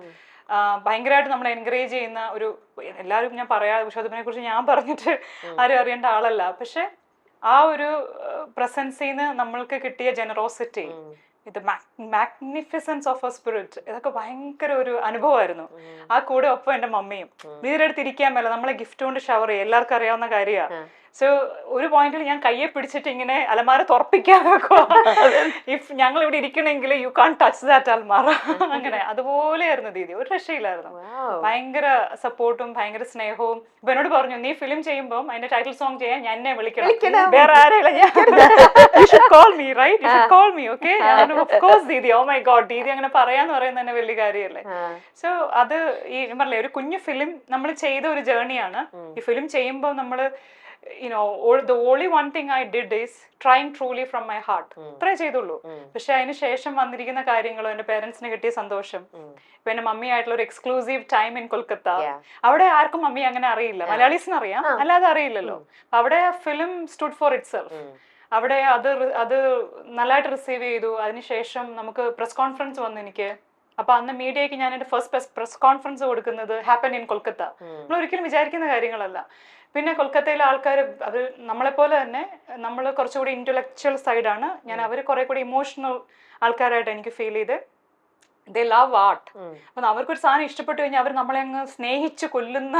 ഭയങ്കരമായിട്ട് നമ്മളെ എൻകറേജ് ചെയ്യുന്ന ഒരു, എല്ലാവരും ഞാൻ പറയാം പക്ഷെ അതിനെ കുറിച്ച് ഞാൻ പറഞ്ഞിട്ട് ആരും അറിയേണ്ട ആളല്ല, പക്ഷെ ആ ഒരു പ്രസൻസിന്ന് നമ്മൾക്ക് കിട്ടിയ ജനറോസിറ്റി, ഇത് മാഗ്നിഫിസൻസ് ഓഫ് എ സ്പിരിറ്റ്, ഇതൊക്കെ ഭയങ്കര ഒരു അനുഭവമായിരുന്നു. ആ കൂടെ ഒപ്പം എന്റെ മമ്മിയും. വീടിന്റെ അടുത്ത് ഇരിക്കാൻ മേല, നമ്മളെ ഗിഫ്റ്റ് കൊണ്ട് ഷവർ ചെയ്യും, എല്ലാവർക്കും അറിയാവുന്ന കാര്യമാണ്. സോ ഒരു പോയിന്റിൽ ഞാൻ കയ്യെ പിടിച്ചിട്ട് ഇങ്ങനെ അലമാര തുറപ്പിക്കാൻ വെക്കുക, ഇഫ് ഞങ്ങൾ ഇവിടെ ഇരിക്കണമെങ്കിൽ യു കാൺ ടച്ച് ദാറ്റ് അൽമാറ. അങ്ങനെ അതുപോലെയായിരുന്നു ദീദി, ഒരു രക്ഷയില്ലായിരുന്നു. ഭയങ്കര സപ്പോർട്ടും ഭയങ്കര സ്നേഹവും. ഇപ്പൊ എന്നോട് പറഞ്ഞു നീ ഫിലിം ചെയ്യുമ്പോൾ അതിന്റെ ടൈറ്റിൽ സോങ് ചെയ്യാൻ ഞാൻ എന്നെ വിളിക്കണം, വേറെ ആരെയല്ല, ഞാൻ call me right, you should call me okay. Of course Didi, oh my god Didi അങ്ങനെ പറയാന്ന് പറയുന്നത് തന്നെ വലിയ കാര്യമല്ലേ. സോ അത് ഈ പറഞ്ഞില്ലേ ഒരു കുഞ്ഞു ഫിലിം നമ്മൾ ചെയ്ത ഒരു ജേർണിയാണ്. ഈ ഫിലിം ചെയ്യുമ്പോൾ നമ്മള് the only one thing I did is trying truly from my heart. അത്രേ ചെയ്തുള്ളൂ. പക്ഷെ അതിന് ശേഷം വന്നിരിക്കുന്ന കാര്യങ്ങളും എന്റെ പേരൻസിന് കിട്ടിയ സന്തോഷം, ഇപ്പൊ എന്റെ മമ്മി ആയിട്ടുള്ള ഒരു എക്സ്ക്ലൂസീവ് ടൈം ഇൻ കൊൽക്കത്ത, അവിടെ ആർക്കും മമ്മി അങ്ങനെ അറിയില്ല, മലയാളീസിന് അറിയാം, അല്ലാതെ അറിയില്ലല്ലോ. അവിടെ film stood for it self. അവിടെ അത് നല്ലതായിട്ട് റിസീവ് ചെയ്തു. അതിനുശേഷം നമുക്ക് പ്രസ് കോൺഫറൻസ് വന്നു എനിക്ക്. അപ്പൊ അന്ന് മീഡിയക്ക് ഞാൻ എന്റെ ഫസ്റ്റ് പ്രസ് കോൺഫറൻസ് കൊടുക്കുന്നത് ഹാപ്പൻ ഇൻ കൊൽക്കത്ത. നമ്മൾ ഒരിക്കലും വിചാരിക്കുന്ന കാര്യങ്ങളല്ല. പിന്നെ കൊൽക്കത്തയിലെ ആൾക്കാർ അത് നമ്മളെപ്പോലെ തന്നെ, നമ്മൾ കുറച്ചുകൂടി ഇന്റലക്ച്വൽ സൈഡാണ് ഞാൻ, അവർ കുറെ കൂടി ഇമോഷണൽ ആൾക്കാരായിട്ട് എനിക്ക് ഫീൽ ചെയ്ത്. ദേ ലവ് ആർട്ട്. അപ്പൊ അവർക്കൊരു സാധനം ഇഷ്ടപ്പെട്ടു കഴിഞ്ഞാൽ അവർ നമ്മളെ അങ്ങ് സ്നേഹിച്ച് കൊല്ലുന്ന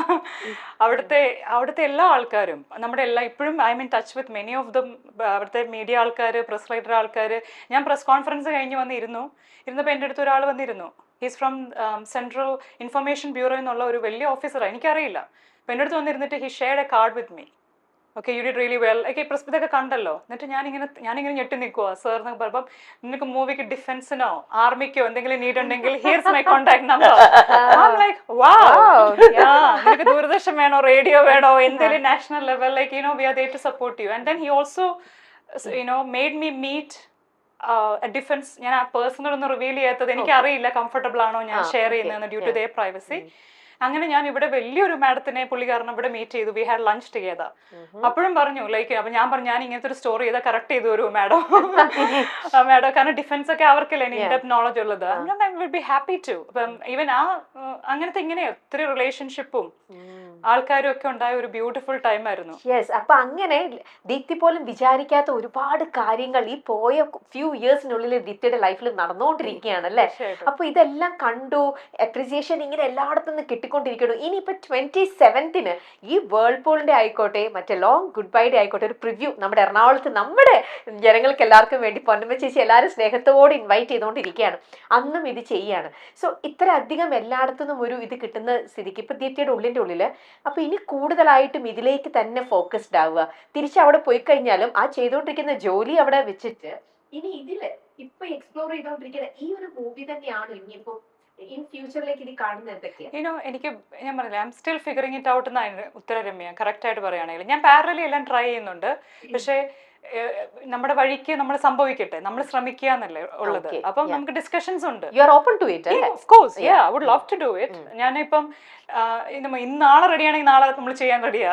അവിടുത്തെ എല്ലാ ആൾക്കാരും, നമ്മുടെ എല്ലാ ഇപ്പോഴും I mean touch with many of them. അവിടുത്തെ മീഡിയ ആൾക്കാർ, പ്രസ് റൈറ്റർ ആൾക്കാർ. ഞാൻ പ്രസ് കോൺഫറൻസ് കഴിഞ്ഞ് ഇരുന്നപ്പോൾ എൻ്റെ അടുത്ത് ഒരാൾ വന്നിരുന്നു. He's from central information bureau എന്നുള്ള ഒരു വലിയ ഓഫീസറാണ്, എനിക്കറിയില്ല. അപ്പൊ എൻ്റെ അടുത്ത് വന്നിരുന്നിട്ട് he shared a card with me. Okay you did really well. Okay പ്രസ്തുതൊക്കെ കണ്ടല്ലോ. എന്നിട്ട് ഞാനിങ്ങനെ ഞെട്ടി നിൽക്കുക. സാർ എന്നൊക്കെ പറയുമ്പോൾ നിനക്ക് മൂവിക്ക് ഡിഫൻസിനോ ആർമിക്കോ എന്തെങ്കിലും നീഡ് ഉണ്ടെങ്കിൽ here's my contact number. Like wow, നിനക്ക് ദൂരദർശൻ വേണോ, റേഡിയോ വേണോ, എന്തെങ്കിലും national level, like we are there to support you. And then he also made me meet defence. ഞാൻ ആ പേഴ്സണൽ ഒന്നും റിവീൽ ചെയ്യാത്തത് എനിക്കറിയില്ല കംഫർട്ടബിൾ ആണോ ഞാൻ ഷെയർ ചെയ്യുന്നതെന്ന്, ഡ്യൂ ടു ദെയർ പ്രൈവസി. അങ്ങനെ ഞാൻ ഇവിടെ വലിയൊരു മാഡത്തിനെ പുള്ളിക്കാരനെ ഇവിടെ മീറ്റ് ചെയ്തു. We had lunch together. അപ്പോഴും പറഞ്ഞു ലൈക്ക്, അപ്പൊ ഞാൻ പറഞ്ഞു ഞാൻ ഇങ്ങനത്തെ ഒരു സ്റ്റോറി ചെയ്താൽ കറക്റ്റ് ചെയ്തു ഒരു മാഡം. കാരണം ഡിഫൻസ് ഒക്കെ അവർക്കല്ലേ ഇൻഡെപ്ത് നോളജ് ഉള്ളത്. I will be happy to. അപ്പം ഈവൻ അങ്ങനത്തെ ഇങ്ങനെ ഒത്തിരി റിലേഷൻഷിപ്പും ആൾക്കാരും ഒക്കെ ഉണ്ടായ ഒരു ബ്യൂട്ടിഫുൾ ടൈം ആയിരുന്നു. യെസ്. അപ്പൊ അങ്ങനെ ദീപ്തി പോലും വിചാരിക്കാത്ത ഒരുപാട് കാര്യങ്ങൾ ഈ പോയ ഫ്യൂ ഇയേഴ്സിനുള്ളിൽ ദീപ്തിയുടെ ലൈഫിൽ നടന്നുകൊണ്ടിരിക്കുകയാണ് അല്ലേ. അപ്പൊ ഇതെല്ലാം കണ്ടു, അപ്രിസിയേഷൻ ഇങ്ങനെ എല്ലായിടത്തും നിന്ന് കിട്ടിക്കൊണ്ടിരിക്കുന്നു. ഇനിയിപ്പോ 27th ഈ വേൾപൂളിന്റെ ആയിക്കോട്ടെ, മറ്റേ ലോങ് ഗുഡ് ബൈയുടെ ആയിക്കോട്ടെ, ഒരു പ്രിവ്യൂ നമ്മുടെ എറണാകുളത്ത് നമ്മുടെ ജനങ്ങൾക്ക് എല്ലാവർക്കും വേണ്ടി പൊന്നമ്മ ചേച്ചി എല്ലാവരും സ്നേഹത്തോടെ ഇൻവൈറ്റ് ചെയ്തുകൊണ്ടിരിക്കുകയാണ്. അന്നും ഇത് ചെയ്യാണ്. സോ ഇത്ര അധികം എല്ലായിടത്തുനിന്നും ഒരു ഇത് കിട്ടുന്ന സ്ഥിതിക്ക് ഇപ്പൊ ദീപ്തിയുടെ ഉള്ളിന്റെ ഉള്ളില് അപ്പൊ ഇനി കൂടുതലായിട്ടും ഇതിലേക്ക് തന്നെ ഫോക്കസ്ഡ് ആവുക. തിരിച്ചവിടെ പോയി കഴിഞ്ഞാലും ആ ചെയ്തുകൊണ്ടിരിക്കുന്ന ജോലി അവിടെ വെച്ചിട്ട് ഇനി ഇതില് ഇപ്പൊ എക്സ്പ്ലോർ ചെയ്തുകൊണ്ടിരിക്കുന്ന ഈ ഒരു മൂവി തന്നെയാണ് ഇനിയിപ്പോ ഇൻ ഫ്യൂച്ചറിലേക്ക് ഇനി കാണുന്നത് എന്തൊക്കെയാണ്? എനിക്ക് ഞാൻ പറഞ്ഞില്ല, I am still figuring it out എന്നാണ് ഉത്തരരമ്യ കറക്റ്റ് ആയിട്ട് പറയുകയാണെങ്കിൽ. ഞാൻ പാരലലി എല്ലാം ട്രൈ ചെയ്യുന്നുണ്ട്. പക്ഷേ നമ്മുടെ വഴിക്ക് നമ്മൾ സംഭവിക്കട്ടെ, നമ്മൾ ശ്രമിക്കുക എന്നല്ലേ ഉള്ളത്. അപ്പം നമുക്ക് ഡിസ്കഷൻസ് ഉണ്ട്. You are open to it? Of course, I would love to do it. ഞാനിപ്പം ഇന്ന് നാളെ റെഡിയാണെങ്കിൽ നാളെ നമ്മൾ ചെയ്യാൻ റെഡിയാ.